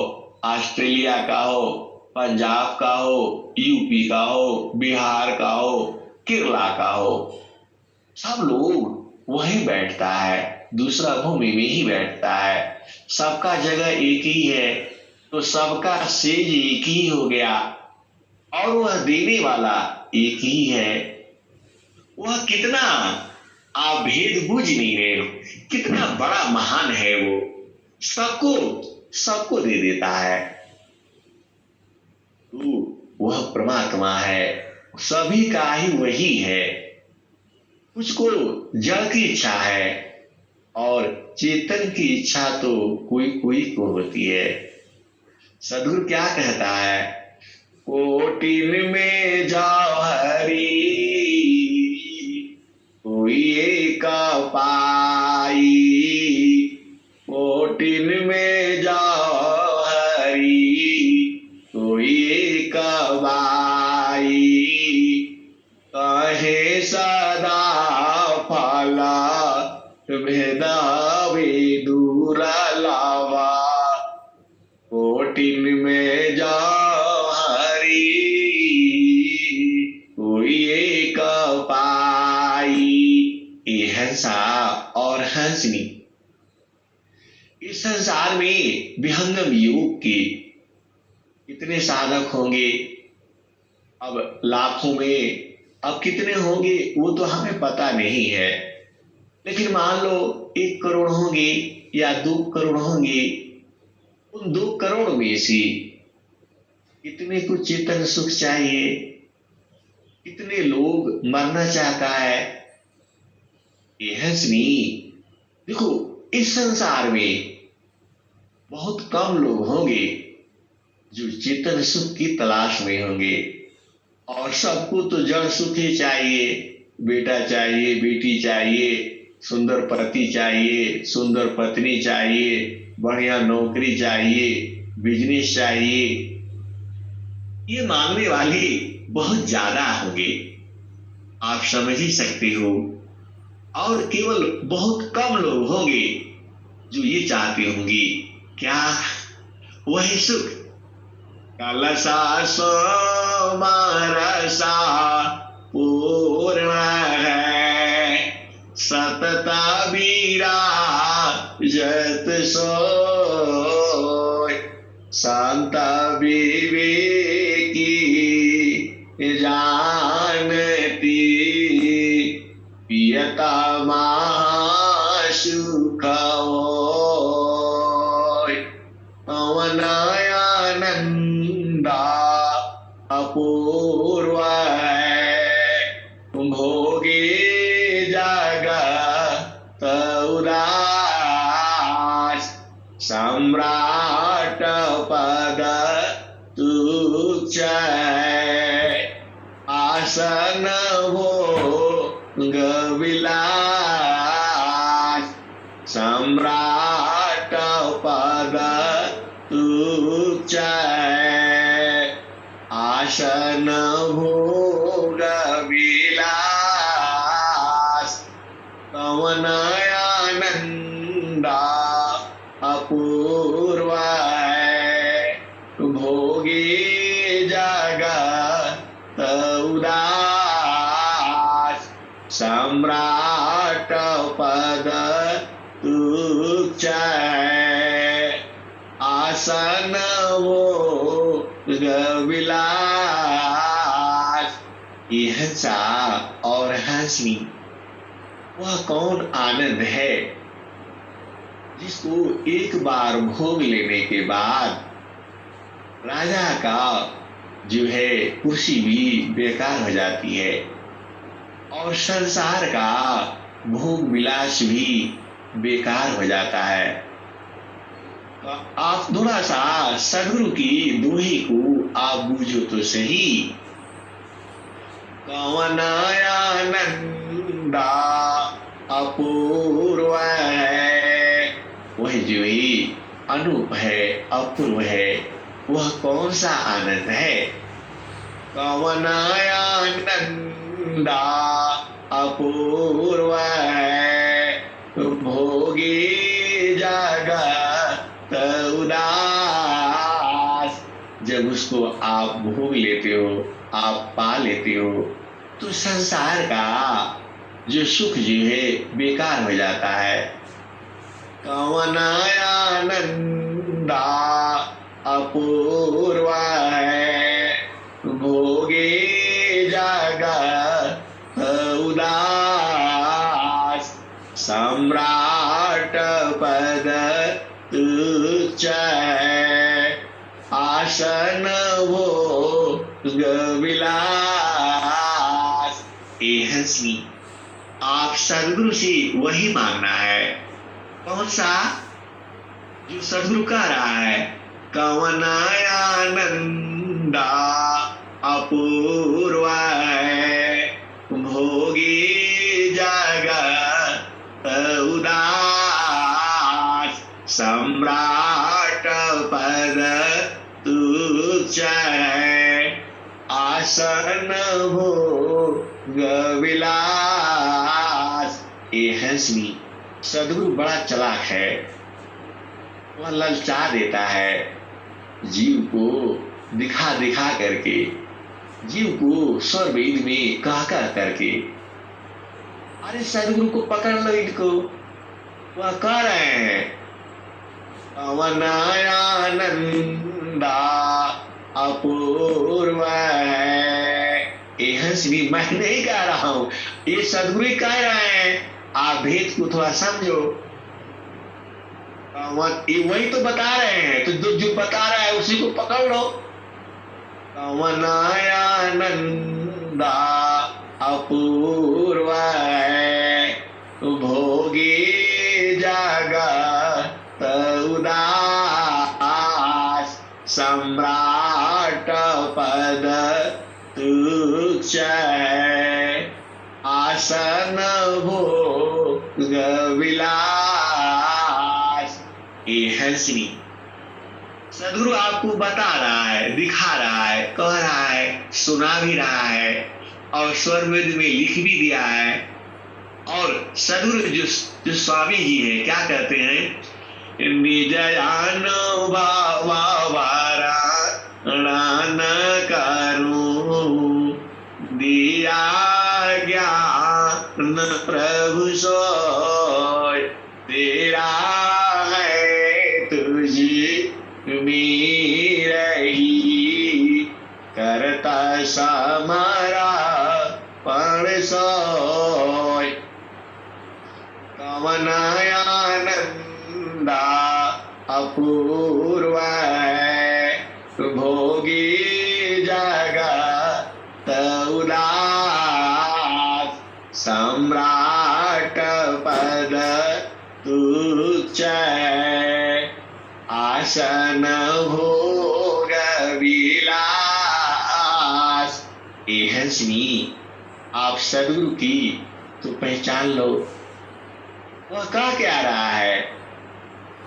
ऑस्ट्रेलिया का हो, पंजाब का हो, यूपी का हो, बिहार का हो, केरला का हो, सब लोग वहीं बैठता है, दूसरा भूमि में ही बैठता है। सबका जगह एक ही है, तो सबका सेज एक ही हो गया, और वह देने वाला एक ही है। वह कितना आप भेद बुझ नहीं रहे हो, कितना बड़ा महान है वो, सबको सबको दे देता है। तो वह परमात्मा है, सभी का ही वही है। कुछ को जड़ की इच्छा है और चेतन की इच्छा तो कोई कोई को होती है। सदगुरु क्या कहता है, कोटिन में जाओ हरी कोई एक पाई, कोटिन में जाओ हरी कोई एक बाई, कहे सदा फला भेदावे दूर लावा, कोटिन में जाओ हरी कोई एक पाई। ये हंसा और हंसनी, इस संसार में विहंगम योग के कितने साधक होंगे, अब लाखों में अब कितने होंगे वो तो हमें पता नहीं है, लेकिन मान लो 1 करोड़ होंगे या 2 करोड़ होंगे। उन 2 करोड़ में से कितने को चेतन सुख चाहिए, कितने लोग मरना चाहता है। ये हंसनी देखो, इस संसार में बहुत कम लोग होंगे जो चेतन सुख की तलाश में होंगे, और सबको तो जड़ सुख ही चाहिए। बेटा चाहिए, बेटी चाहिए, सुंदर पति चाहिए, सुंदर पत्नी चाहिए, बढ़िया नौकरी चाहिए, बिजनेस चाहिए। ये मांगने वाले बहुत ज्यादा होंगे, आप समझ ही सकते हो। और केवल बहुत कम लोग होंगे जो ये चाहते होंगे, क्या वही सुख। कलसा सोमरसा पूर्ण है, सतता विराजत सोय, शांत विवेकी जानती, पियता महासुख होय, पवनानंदा अपूर्व है, भोगे जगत उदास, सम्राट पद तुच्छ है, आसन भोग विलास, सम्राट पद तुच्छ है, आसन भोग विलास, कवन आनंदा अपूर्व है, भोगी जगत उदास, सम्राट पद तुच्छ है। आसन भोग विलास। ये हंसा और हंसनी वह कौन आनंद है जिसको एक बार भोग लेने के बाद राजा का जो है कुर्सी भी बेकार हो जाती है और संसार का भोग विलास भी बेकार हो जाता है। तो आप थोड़ा सा सदगुरु की दोहे को आप बूझो तो सही। कवन आनंदा अपूर्व है, वह जो ही अनूप है, अपूर्व है, वह कौन सा आनंद है। कवन आनंदा अपूर्व है, भोगी जगत उदास। जब उसको आप भोग लेते हो, आप पा लेते हो, तो संसार का जो सुख जो है बेकार हो जाता है। कवन आनंदा अपूर्व है, भोगे जगत उदास। सम्राट पद तुच्छ है, आसन भोग विलास। ए हंसी, आप सदगुरु से वही मांगना है। कौन सा? जो सदगुरु कह रहा है, कवन आनंदा अपूर्व है, भोगी जगत उदास। सम्राट पद तुच्छ है, आसन भोग विलास। ये हंसनी, सदगुरु बड़ा चालाक है। वह ललचा देता है जीव को, दिखा दिखा करके, जीव को स्वर वेद में कह करके। अरे सदगुरु को पकड़ लो इनको, वह कह रहे हैं कवन आनंदा अपूर्व है। ये हंसनी मैं नहीं कह रहा हूं, ये सदगुरु कह रहे हैं। आप भेद को थोड़ा समझो। वही तो बता रहे हैं, तो जो बता रहा है उसी को पकड़ लो। कवन आनंदा अपूर्व है, भोगी जगत उदास। सम्राट पद तुच्छ है, आसन भोग विलास। ये हंसनी, सदगुरु आपको बता रहा है, दिखा रहा है, कह रहा है, सुना भी रहा है और स्वर वेद में लिख भी दिया है। और सदगुरु जो स्वामी जी है क्या कहते हैं, निज अनुभवारण करूं, दिया ज्ञान प्रभु सोय। तेरा है तुझी मेरी, करता समारा पण सोय। कवन आनंदा अपूर्व है, भोगी जगत उदास। सम्राट पद तुच्छ है, आसन भोग विलास। ये हंसनी, आप सदगुरु की तो पहचान लो। वह कह क्या रहा है,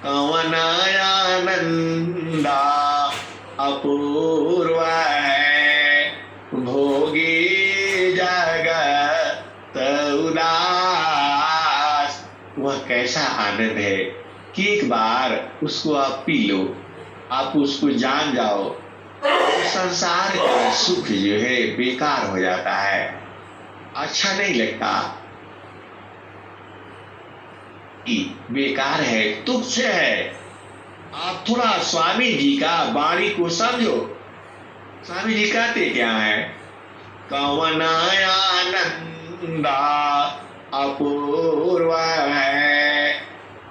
कवन आनंदा अपूर्व है, भोगी जगत उदास। वह कैसा आनंद है कि एक बार उसको आप पी लो, आप उसको जान जाओ, तो संसार का सुख जो है बेकार हो जाता है, अच्छा नहीं लगता, बेकार है, तुच्छ है। आप थोड़ा स्वामी जी का वाणी को समझो। स्वामी जी कहते क्या है? कवन आनंदा अपूर्व है,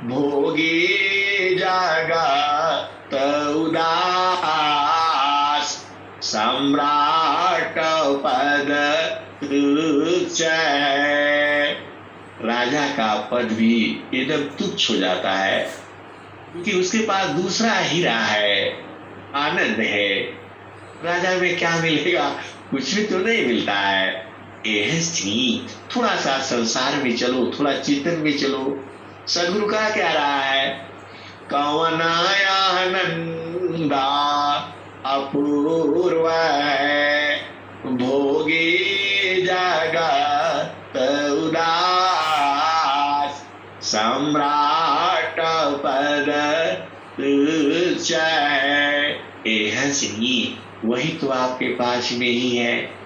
भोगी जगत उदास, सम्राट पद तुच्छ है। राजा का पद भी एकदम तुच्छ हो जाता है, क्योंकि उसके पास दूसरा हीरा है, आनंद है। राजा में क्या मिलेगा? कुछ भी तो नहीं मिलता है। थोड़ा सा संसार में चलो, थोड़ा चेतन में चलो। सदगुरु का क्या रहा है? कवन आनंदा अपूर्व है, भोगी जगत उदास, सम्राट पद तुच्छ है। वही तो आपके पास में ही है।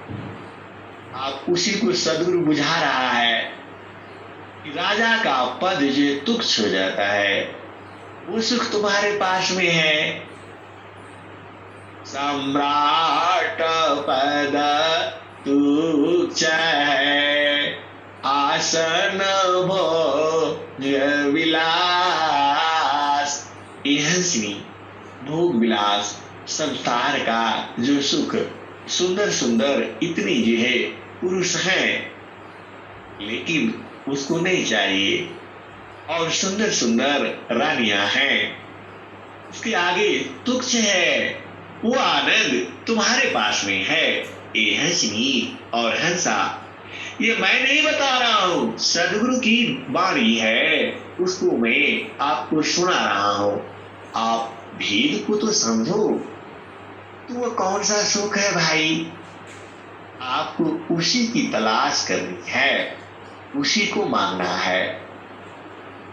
आप उसी को सदगुरु बुझा रहा है कि राजा का पद जो तुच्छ हो जाता है, वो सुख तुम्हारे पास में है। सम्राट पद तुच्छ है, आसन भोग विलास। भोग विलास, संसार का जो सुख, सुंदर सुंदर इतनी जो है पुरुष हैं, लेकिन उसको नहीं चाहिए। और सुंदर सुंदर रानियां हैं, उसके आगे तुच्छ है। वो आनंद तुम्हारे पास में है। ये हंसनी और हंसा, ये मैं नहीं बता रहा हूं, सदगुरु की वाणी है, उसको मैं आपको सुना रहा हूं। आप भेद को तो समझो। तो वो कौन सा सुख है भाई? आपको उसी की तलाश करनी है, उसी को मांगना है।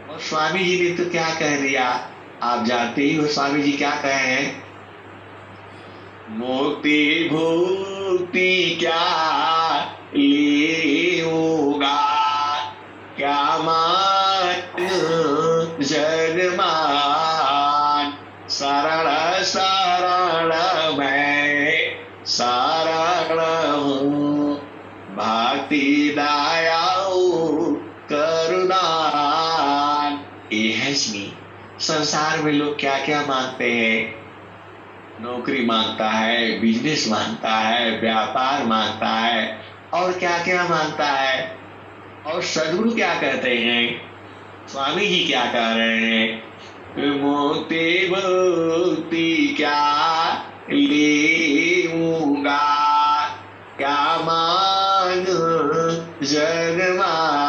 और स्वामी जी ने तो क्या कह दिया, आप जानते ही हो स्वामी जी क्या कहे हैं? मुक्ति भुक्ति क्या लेऊंगा, क्या मान जगमान, शरण शरण मैं शरण हूँ, भक्ति दया करुणान। ये है संसार में लोग क्या क्या मांगते हैं? नौकरी मांगता है, बिजनेस मांगता है, व्यापार मांगता है, और क्या क्या मांगता है। और सदगुरु क्या कहते हैं? स्वामी जी क्या कह रहे हैं? मुक्ति भुक्ति क्या लेऊंगा, क्या मांग जगमान।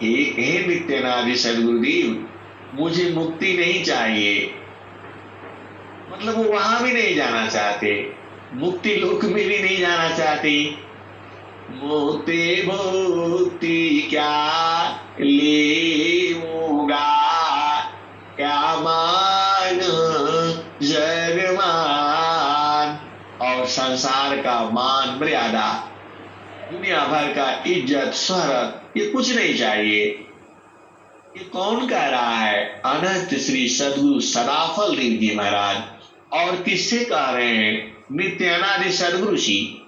हे नित्यानंद सदगुरुदेव, मुझे मुक्ति नहीं चाहिए। मतलब वो वहां भी नहीं जाना चाहते, मुक्ति लोक में भी नहीं जाना चाहते। मुक्ति भुक्ति क्या लेऊंगा, क्या मान जगमान। और संसार का मान मर्यादा, दुनिया भर का इज्जत शोहरत, ये कुछ नहीं चाहिए। ये कौन कह रहा है? अनंत श्री सदगुरु सदाफल देव जी महाराज। और किससे कह रहे हैं? नित्यानंद सदगुरु जी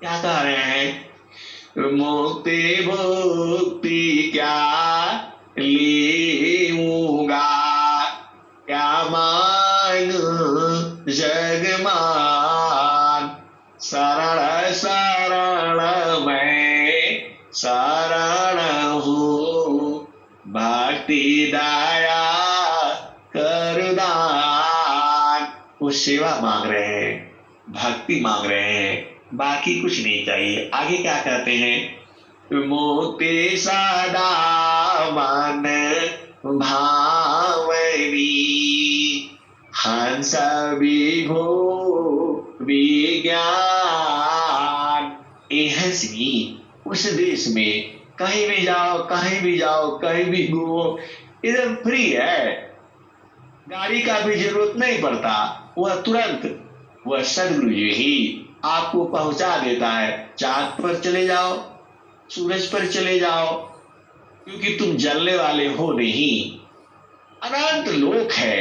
क्या कह रहे हैं? मुक्ति भुक्ति क्या लेऊंगा, क्या मान जगमान, शरण शरण मैं शरण हूँ, भक्ति दया करुणान। वो सेवा मांग रहे हैं, भक्ति मांग रहे हैं, बाकी कुछ नहीं चाहिए। आगे क्या कहते हैं? मुक्ति सदा मन भावनी, हंस विभो विज्ञान। हंसनी उस देश में कहीं भी जाओ, कहीं भी जाओ, कहीं भी घूमो, एकदम फ्री है। गाड़ी का भी जरूरत नहीं पड़ता। वह तुरंत वह सदगुरु जी ही आपको पहुंचा देता है। चांद पर चले जाओ, सूरज पर चले जाओ, क्योंकि तुम जलने वाले हो नहीं। अनंत लोक है,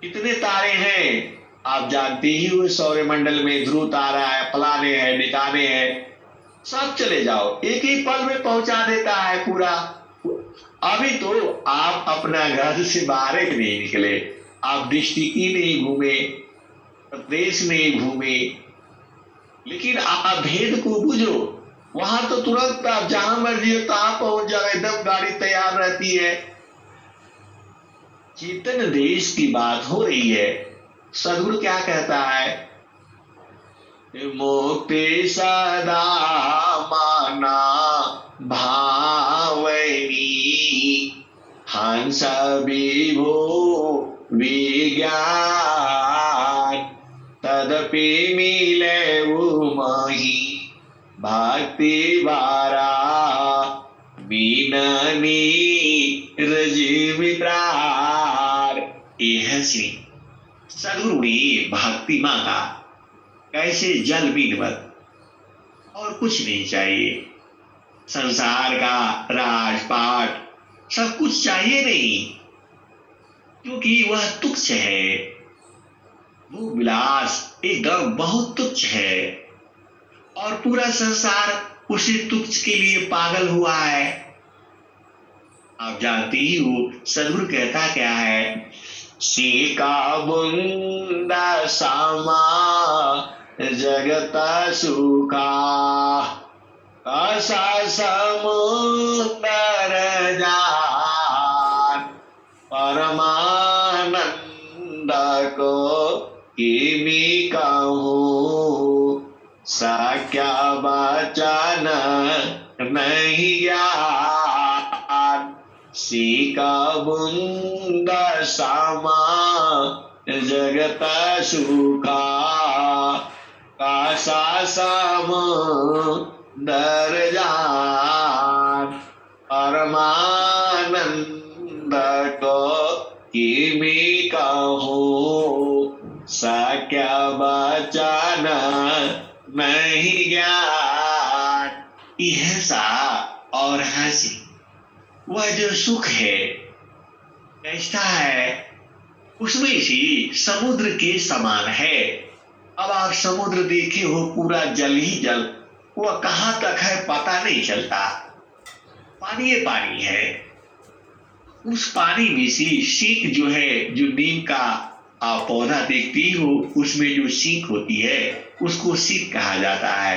इतने तारे हैं। आप जानते ही हो सौरमंडल में ध्रुव तारा है, फलाने हैं, निकाने हैं, सब चले जाओ एक ही पल में पहुंचा देता है पूरा। अभी तो आप अपना घर से बाहर ही नहीं निकले, आप डिस्ट्रिक्ट नहीं घूमे, प्रदेश नहीं घूमे, लेकिन आप भेद को बुझो। वहां तो तुरंत आप जहां मर्जी हो तहां पहुंच जाओ, एकदम गाड़ी तैयार रहती है। चेतन देश की बात हो रही है। सदगुरु क्या कहता है, मोक्ति सदा माना भावनी, हंस विभो विज्ञान, तदपि मिले उमहि भक्ति बारा, मीननी रजीवित्रार। यह श्री सदगुरु ने भक्ति मांगा, कैसे जल बीनवत, और कुछ नहीं चाहिए। संसार का राजपाट सब कुछ चाहिए नहीं, क्योंकि वह तुच्छ है। वो विलास एकदम बहुत तुच्छ है, और पूरा संसार उसी तुच्छ के लिए पागल हुआ है। आप जानते ही हो सदगुरु कहता क्या है, सीका बुंदा सामा जगता सुखा, आशा समुद्र जान, परमानंद को किमी कहूँ, साक्या बचन नहीं ज्ञान। सीका बुंद सामा जगत सुखा, कासा समुदर जान, परमानंद को किमी कहूँ, साक्या बचन नहीं ज्ञान। यह सा और हंसी, वह जो सुख है कैसा है, उसमें ही समुद्र के समान है। अब आप समुद्र देखे हो, पूरा जल ही जल, वह कहां तक है पता नहीं चलता, पानी ही पानी है। उस पानी में से सीख जो है, जो नीम का आप पौधा देखती हो, उसमें जो सीख होती है उसको सीख कहा जाता है।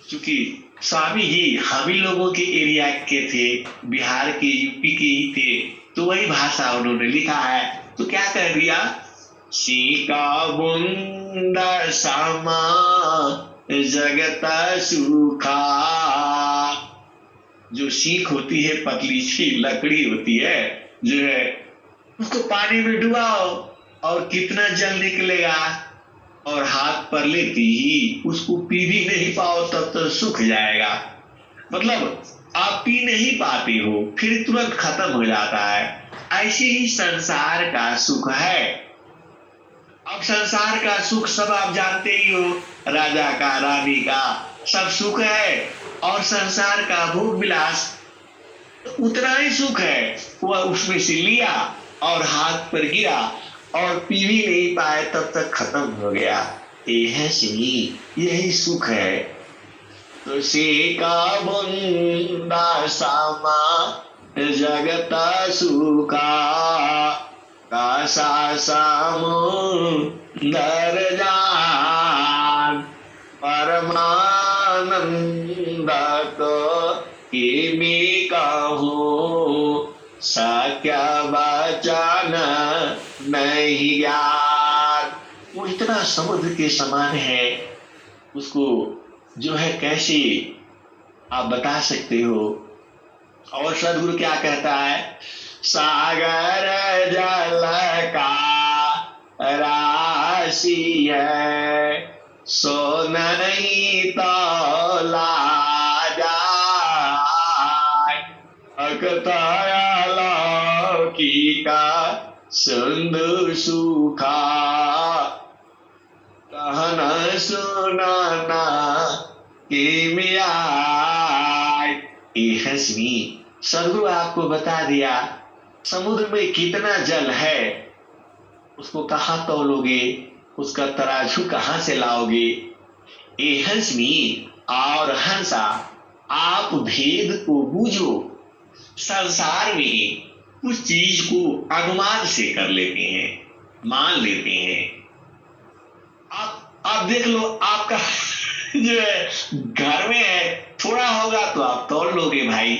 क्योंकि स्वामी जी हम ही लोगों के एरिया के थे, बिहार के यूपी के ही थे, तो वही भाषा उन्होंने लिखा है। तो क्या कर दिया, सीका बुंद सामा जगत सुखा। जो सीख होती है, पतली सी लकड़ी होती है, जो है उसको पानी में डुबाओ और कितना जल निकलेगा, और हाथ पर लेती ही उसको पी भी नहीं पाओ तब तो सूख जाएगा। मतलब आप पी नहीं पाते हो, फिर तुरंत खत्म हो जाता है। ऐसे ही संसार का सुख है। अब संसार का सुख सब आप जानते ही हो, राजा का, रानी का सब सुख है, और संसार का भोग विलास उतना ही सुख है। वह उसमें से लिया और हाथ पर गिरा और पी भी नहीं पाए तब तक खत्म हो गया। यह यही सुख है। तो सीका बुंदा सामा जगत सुखा, कासा समुदर जान, परमानंद को किमी कहूँ, साक्या बचन नहीं ज्ञान। वो इतना समुद्र के समान है, उसको जो है कैसे आप बता सकते हो। और सदगुरु क्या कहता है, सागर जल का राशि है, सो नहीं तौला जाए, अकताया का सिंधु सूखा, कहना सुनाना किमिया। हंसनी सदगुरु आपको बता दिया समुद्र में कितना जल है उसको कहां तौलोगे, उसका तराजू कहां से लाओगे। ए हंसनी और हंसा आप भेद को बूझो। संसार में कुछ चीज को अनुमान से कर लेते हैं, मान लेते हैं। आप देख लो, आपका जो है घर में है, थोड़ा होगा तो आप तौल लोगे भाई।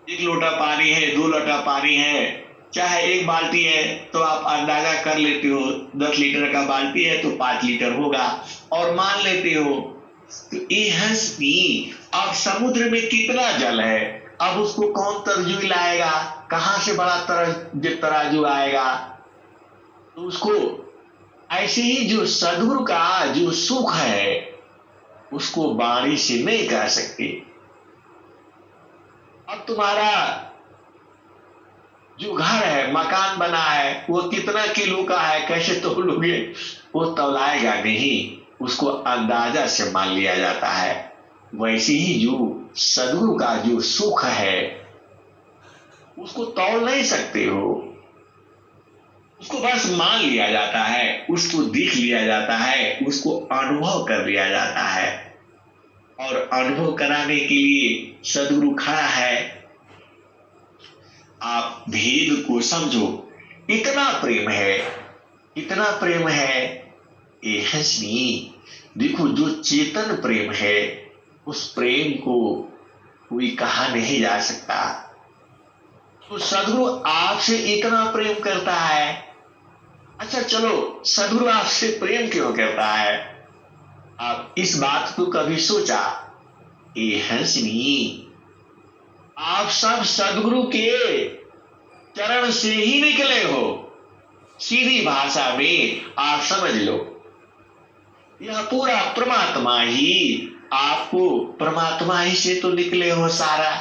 1 लोटा पानी है, 2 लोटा पानी है, चाहे 1 बाल्टी है तो आप अंदाजा कर लेते हो। 10 लीटर का बाल्टी है तो 5 लीटर होगा और मान लेते हो। तो ये हंसनी, अब समुद्र में कितना जल है, अब उसको कौन तराजू लाएगा, कहां से बड़ा तराजू आएगा। तो उसको ऐसे ही जो सद्गुरु का जो सुख है उसको वाणी से नहीं कह सकते। अब तुम्हारा जो घर है, मकान बना है, वो कितना किलो का है, कैसे तौलोगे, वो तौलाएगा नहीं, उसको अंदाजा से मान लिया जाता है। वैसे ही जो सद्गुरु का जो सुख है उसको तौल नहीं सकते हो, उसको बस मान लिया जाता है, उसको देख लिया जाता है, उसको अनुभव कर लिया जाता है। और अनुभव कराने के लिए सद्गुरु खड़ा है। आप भेद को समझो, इतना प्रेम है, इतना प्रेम है। ये हंसनी, देखो जो चेतन प्रेम है उस प्रेम को कोई कहा नहीं जा सकता। तो सद्गुरु आपसे इतना प्रेम करता है। अच्छा चलो, सद्गुरु आपसे प्रेम क्यों करता है, आप इस बात को कभी सोचा। ये हंसनी, आप सब सद्गुरु के चरण से ही निकले हो। सीधी भाषा में आप समझ लो, यह पूरा परमात्मा ही, आपको परमात्मा ही से तो निकले हो सारा।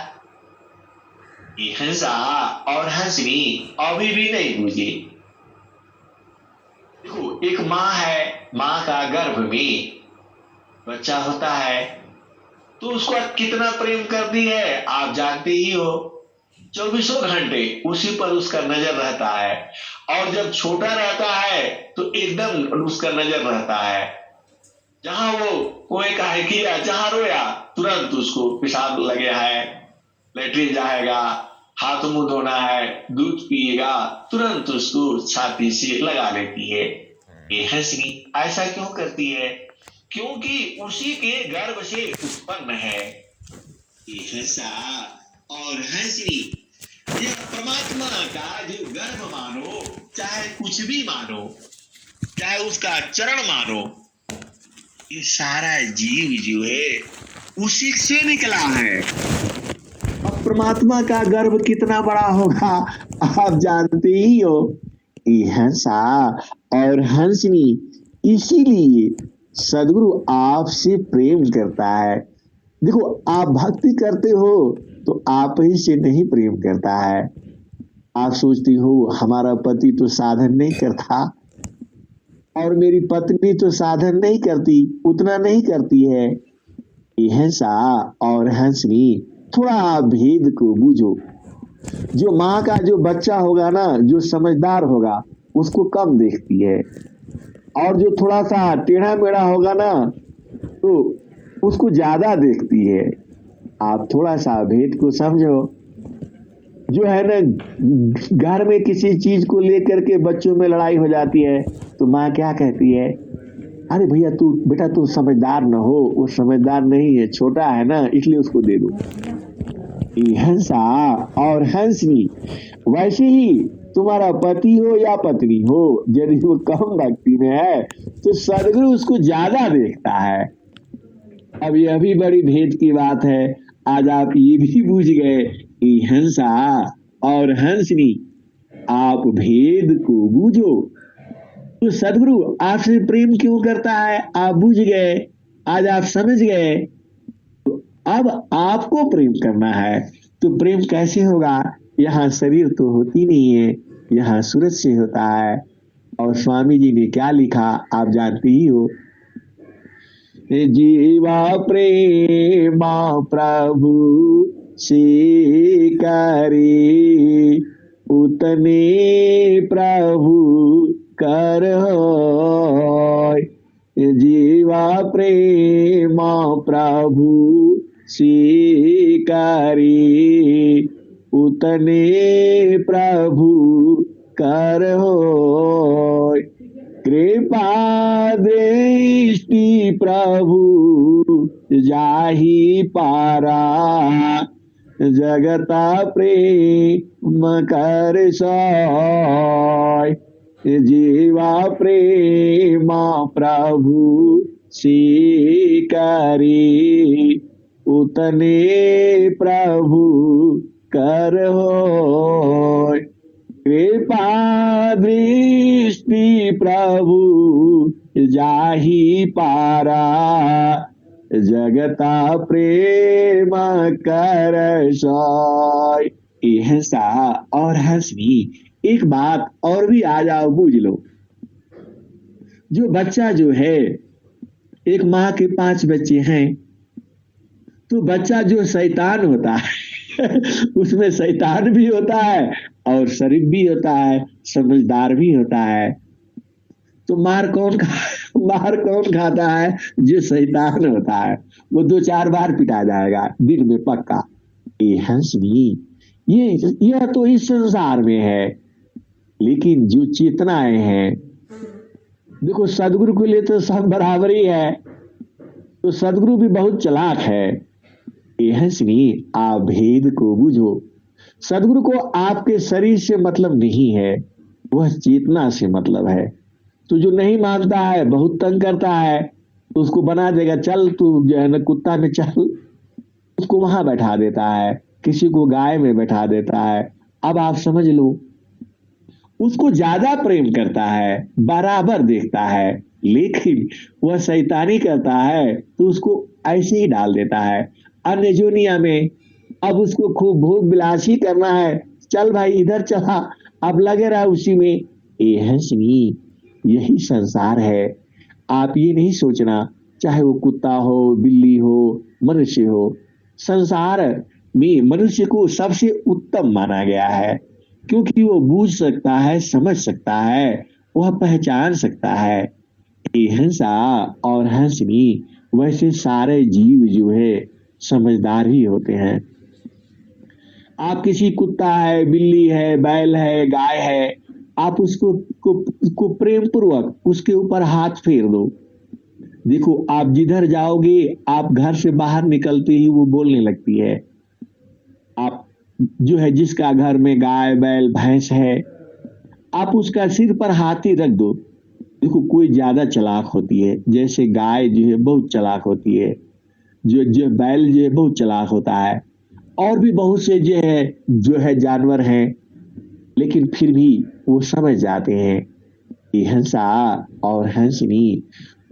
ये हंसा और हंसनी अभी भी नहीं बुझे। देखो, एक माँ है, माँ का गर्भ में बच्चा होता है तो उसको कितना प्रेम करती है आप जानते ही हो। 24 घंटे उसी पर उसका नजर रहता है। और जब छोटा रहता है तो एकदम उसका नजर रहता है। जहां वो कोई कहे किया, जहां रोया, तुरंत उसको पेशाब लगे है, लेटरिन जाएगा, हाथ मुंह धोना है, दूध पिएगा, तुरंत उसको छाती से लगा लेती है। ये हंसनी ऐसा क्यों करती है, क्योंकि उसी के गर्भ से उत्पन्न है। ये हंसा और हंसनी, यह परमात्मा का जो गर्भ मानो, चाहे कुछ भी मानो, चाहे उसका चरण मानो, ये सारा जीव जो है उसी से निकला है। अब परमात्मा का गर्भ कितना बड़ा होगा आप जानते ही हो। ये हंसा और हंसनी, इसीलिए सद्गुरु आपसे प्रेम करता है। देखो, आप भक्ति करते हो तो आप ही से नहीं प्रेम करता है। आप सोचती हो हमारा पति तो साधन नहीं करता और मेरी पत्नी तो साधन नहीं करती, उतना नहीं करती है। ये हंसा और हंसनी, थोड़ा आप भेद को बूझो। जो माँ का जो बच्चा होगा ना, जो समझदार होगा, उसको कम देखती है, और जो थोड़ा सा टेढ़ा मेढ़ा होगा ना तो उसको ज्यादा देखती है। आप थोड़ा सा भेद को समझो। जो है ना, घर में किसी चीज को लेकर के बच्चों में लड़ाई हो जाती है तो माँ क्या कहती है, अरे भैया तू बेटा तू समझदार न हो, वो समझदार नहीं है, छोटा है ना, इसलिए उसको दे दो। हंसा और हंसनी, वैसे ही तुम्हारा पति हो या पत्नी हो, यदि वो कम भक्ति में है तो सद्गुरु उसको ज्यादा देखता है। अब यह भी बड़ी भेद की बात है। आज आप ये भी बूझ गए कि हंसा और हंसनी, आप भेद को बूझो। तो सद्गुरु आपसे प्रेम क्यों करता है आप बूझ गए, आज आप समझ गए। तो अब आपको प्रेम करना है। तो प्रेम कैसे होगा, यहाँ शरीर तो होती नहीं है, यहाँ सूरज से होता है। और स्वामी जी ने क्या लिखा आप जानते ही हो, जीवा प्रेमा प्रभु से करे, उतने प्रभु कर होय। जीवा प्रेम प्रभु स्वीकारी, उतने प्रभु कर होय। कृपा दृष्टि प्रभु जाहि पारा, जगता प्रेम कर सोय। जीवा प्रेम प्रभु स्वीकारी, उतने प्रभु कर होय। कृपा दृष्टि प्रभु जाहि पारा, जगता प्रेम कर सोय। ये हंसा और हंसनी, एक बात और भी आ जाओ बूझ लो। जो बच्चा जो है, एक माँ के 5 बच्चे हैं, तो बच्चा जो शैतान होता है उसमें शैतान भी होता है और शरीफ भी होता है, समझदार भी होता है। तो मार कौन खाता है? जो शैतान होता है, वो 2-4 बार पिटा जाएगा दिन में पक्का। ये हंसनी, यह तो इस संसार में है, लेकिन जो चेतनाएं हैं, देखो सदगुरु के लिए तो सब बराबर ही है। तो सदगुरु भी बहुत चालाक है। ये हंसनी, आप भेद को बुझो। सदगुरु को आपके शरीर से मतलब नहीं है, वह चेतना से मतलब है। तो जो नहीं मानता है, बहुत तंग करता है, तो उसको बना देगा, चल तू जो है ना कुत्ता में चल, उसको वहां बैठा देता है, किसी को गाय में बैठा देता है। अब आप समझ लो, उसको ज्यादा प्रेम करता है, बराबर देखता है, लेकिन वह शैतानी करता है तो उसको ऐसे ही डाल देता है अन्य दुनिया में। अब उसको खूब भोग विलासी करना है, चल भाई इधर चला, अब लगे रहा उसी में। ये हंसनी, यही संसार है। आप ये नहीं सोचना, चाहे वो कुत्ता हो, बिल्ली हो, मनुष्य हो, संसार में मनुष्य को सबसे उत्तम माना गया है, क्योंकि वो बूझ सकता है, समझ सकता है, वह पहचान सकता है। ये हंसा और हंसनी, वैसे सारे जीव जो है समझदार ही होते हैं। आप किसी कुत्ता है, बिल्ली है, बैल है, गाय है, आप उसको को प्रेम पूर्वक उसके ऊपर हाथ फेर दो। देखो आप जिधर जाओगे, आप घर से बाहर निकलते ही वो बोलने लगती है। आप जो है जिसका घर में गाय बैल भैंस है, आप उसका सिर पर हाथ ही रख दो। देखो कोई ज्यादा चालाक होती है, जैसे गाय जो है बहुत चालाक होती है, जो जो बैल जो है बहुत चालाक होता है, और भी बहुत से जो है जानवर हैं, लेकिन फिर भी वो समझ जाते हैं। ये हंसा और हंसनी,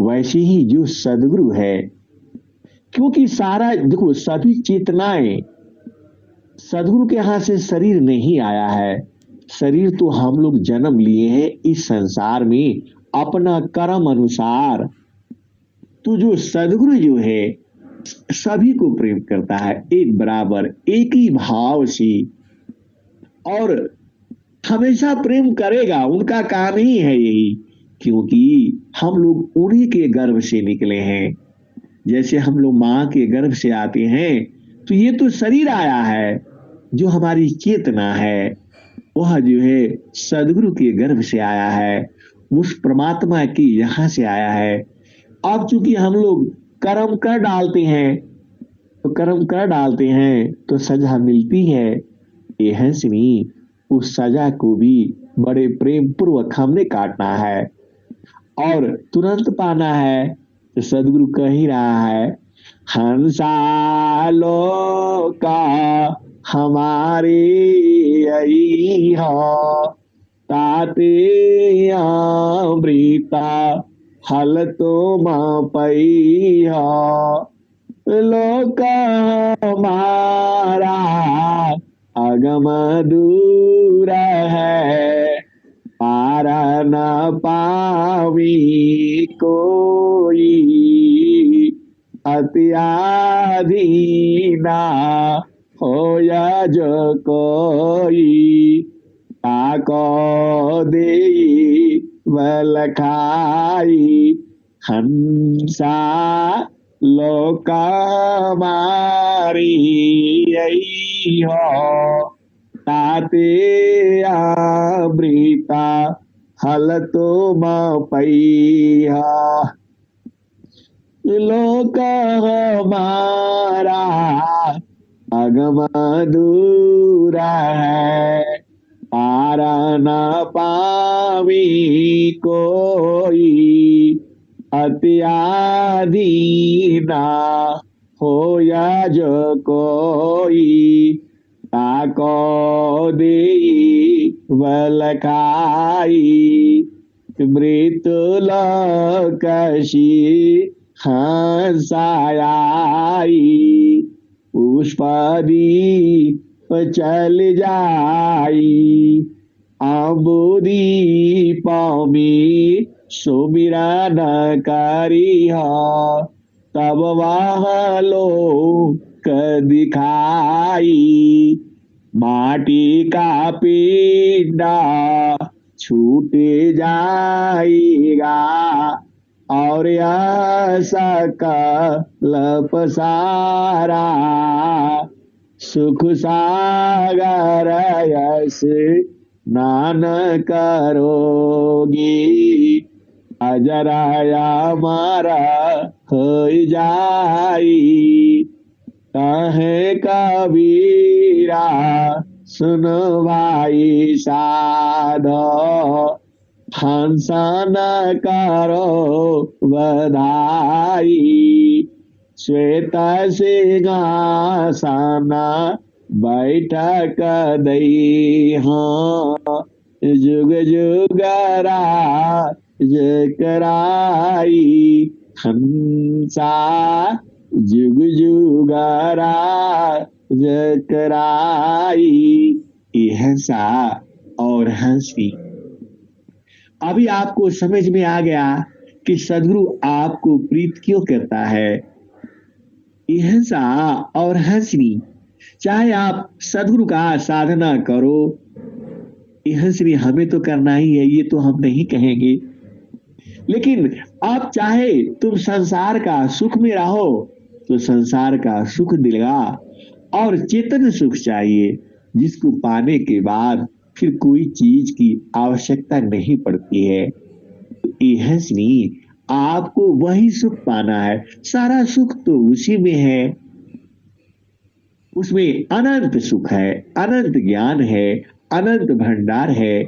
वैसे ही जो सदगुरु है, क्योंकि सारा देखो सभी चेतनाएं सदगुरु के हाथ से शरीर नहीं आया है। शरीर तो हम लोग जन्म लिए हैं इस संसार में अपना कर्म अनुसार। तो जो सदगुरु जो है सभी को प्रेम करता है, एक बराबर, एक ही भाव से, और हमेशा प्रेम करेगा। उनका काम ही है यही, क्योंकि हम लोग उन्हीं के गर्भ से निकले हैं। जैसे हम लोग माँ के गर्भ से आते हैं, तो ये तो शरीर आया है, जो हमारी चेतना है वह जो है सदगुरु के गर्भ से आया है, उस परमात्मा की यहाँ से आया है। अब चूंकि हम लोग कर्म कर डालते हैं तो सजा मिलती है। ये हंसनी, उस सजा को भी बड़े प्रेम पूर्वक हमने काटना है और तुरंत पाना है। तो सदगुरु कह ही रहा है, हंसालो का हमारी यही हो, ताते अमृता हल तो पई हो। लोक हमारा अगम दूर है, पारा न पावी कोई, अत्याधीना हो या जो कोई। ताको देई वलखाई हंसा लोका मारी यही हो ताते अमृता हल तो पैया लोक हमारा अगम दूरा है पारा न पावी कोई अत्यादीना हो या जो कोई ताको देई वलखाई मृत्यु लोकशी हंसाई पुष्पदी चल जाई अम्बुदी पामी सुमिरा न करी तब वह लोक दिखाई माटी का पिंडा छूट जाएगा और यह सकल पसारा सुख सागर यस स्नान करोगी अजराया मारा हो जाई कहे कबीरा सुन भाई साधो हंसा न करो बधाई श्वेत सिंहासन बैठक दई हाँ जुग जुग राज कराई हंसा जुग जुग राज कराई हंसा और हंसी। अभी आपको समझ में आ गया कि सदगुरु आपको प्रीत क्यों करता है। हंसा और हंसनी, चाहे आप सदगुरु का साधना करो, हंसनी हमें तो करना ही है, ये तो हम नहीं कहेंगे, लेकिन आप चाहे तुम संसार का सुख में रहो तो संसार का सुख दिलगा और चेतन सुख चाहिए जिसको पाने के बाद फिर कोई चीज की आवश्यकता नहीं पड़ती है। हंसनी आपको वही सुख पाना है, सारा सुख तो उसी में है, उसमें अनंत सुख है, अनंत ज्ञान है, अनंत भंडार है।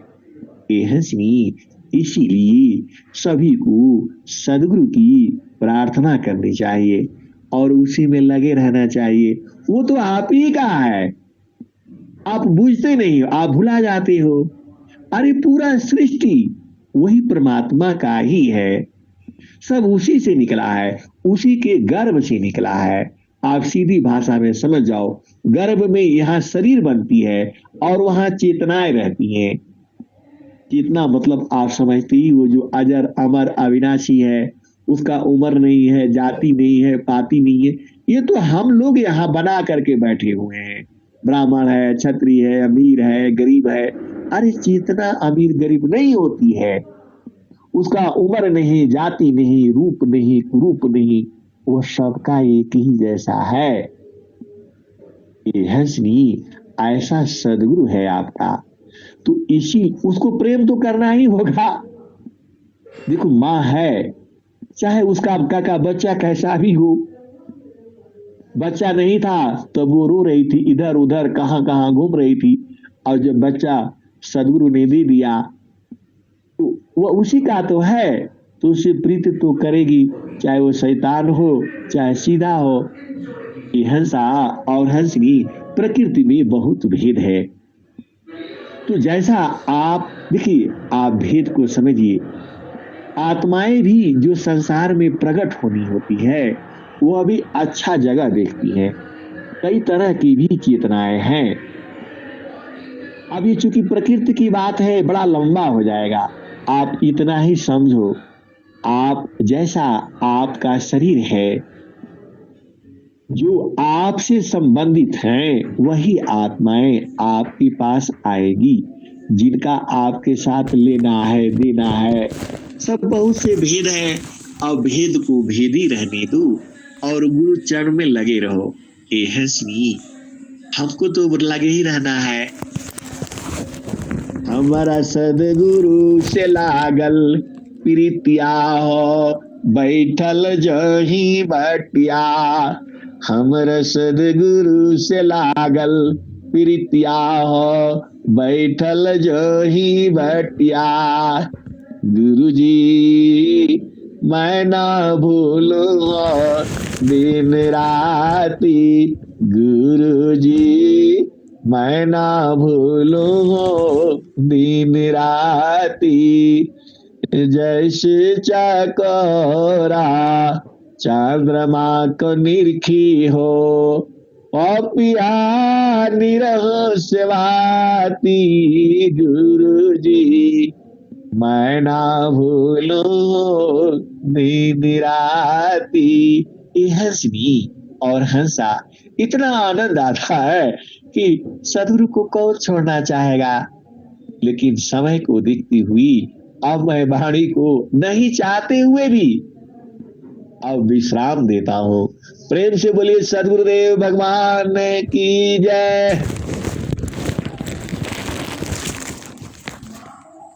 हंसनी इसीलिए सभी को सदगुरु की प्रार्थना करनी चाहिए और उसी में लगे रहना चाहिए। वो तो आप ही का है, आप बुझते नहीं हो, आप भुला जाते हो। अरे पूरा सृष्टि वही परमात्मा का ही है, सब उसी से निकला है, उसी के गर्भ से निकला है। आप सीधी भाषा में समझ जाओ, गर्भ में यहाँ शरीर बनती है और वहां चेतनाएं रहती हैं। चेतना मतलब आप समझते ही हो, जो अजर अमर अविनाशी है, उसका उम्र नहीं है, जाति नहीं है, पाति नहीं है, ये तो हम लोग यहाँ बना करके बैठे हुए हैं। ब्राह्मण है, क्षत्रिय है, अमीर है, गरीब है। अरे चेतना अमीर गरीब नहीं होती है, उसका उम्र नहीं, जाति नहीं, रूप नहीं, कुरूप नहीं, वो सबका एक ही जैसा है। ये हंसनी ऐसा सदगुरु है आपका, तो इसी उसको प्रेम तो करना ही होगा। देखो माँ है, चाहे उसका आपका का बच्चा कैसा भी हो, बच्चा नहीं था तो वो रो रही थी, इधर उधर कहां कहां घूम रही थी, और जब बच्चा सदगुरु ने दे दिया तो वो उसी का तो है, तो उससे प्रीति तो करेगी, चाहे वो शैतान हो चाहे सीधा हो। ये हंसा और हंसनी प्रकृति में बहुत भेद है। तो जैसा आप देखिए, आप भेद को समझिए। आत्माएं भी जो संसार में प्रकट होनी होती है वो अभी अच्छा जगह देखती हैं, कई तरह की भी चेतनाएं हैं। अब ये चूंकि प्रकृति की बात है, बड़ा लंबा हो जाएगा, आप इतना ही समझो। आप जैसा आपका शरीर है, जो आपसे संबंधित हैं वही आत्माएं आपके पास आएगी। जिनका आपके साथ लेना है देना है, सब बहुत से भेद हैं। अब भेद को भेदी रहने दो और गुरु चरण में लगे रहो। हे हंसनी, हमको तो लगे ही रहना है। हमारा सदगुरु से लागल प्रीतिया हो, बैठल जही बटिया। हमर सदगुरु से लागल प्रीतिया हो, बैठल जही बटिया। गुरु जी मैं ना भूलूं दिन राती, गुरु जी मैं ना भूलूं दिन राती। जैसे चकोरा चंद्रमा को निरखी हो, पिया निरह सेवाती। गुरु जी मैं ना भूलूं दिन राती। ये हंसनी और हंसा इतना आनंद आता है कि सदगुरु को कौन छोड़ना चाहेगा। लेकिन समय को देखती हुई अब मैं वाणी को नहीं चाहते हुए भी अब विश्राम देता हूँ। प्रेम से बोलिए सदगुरुदेव भगवान की जय।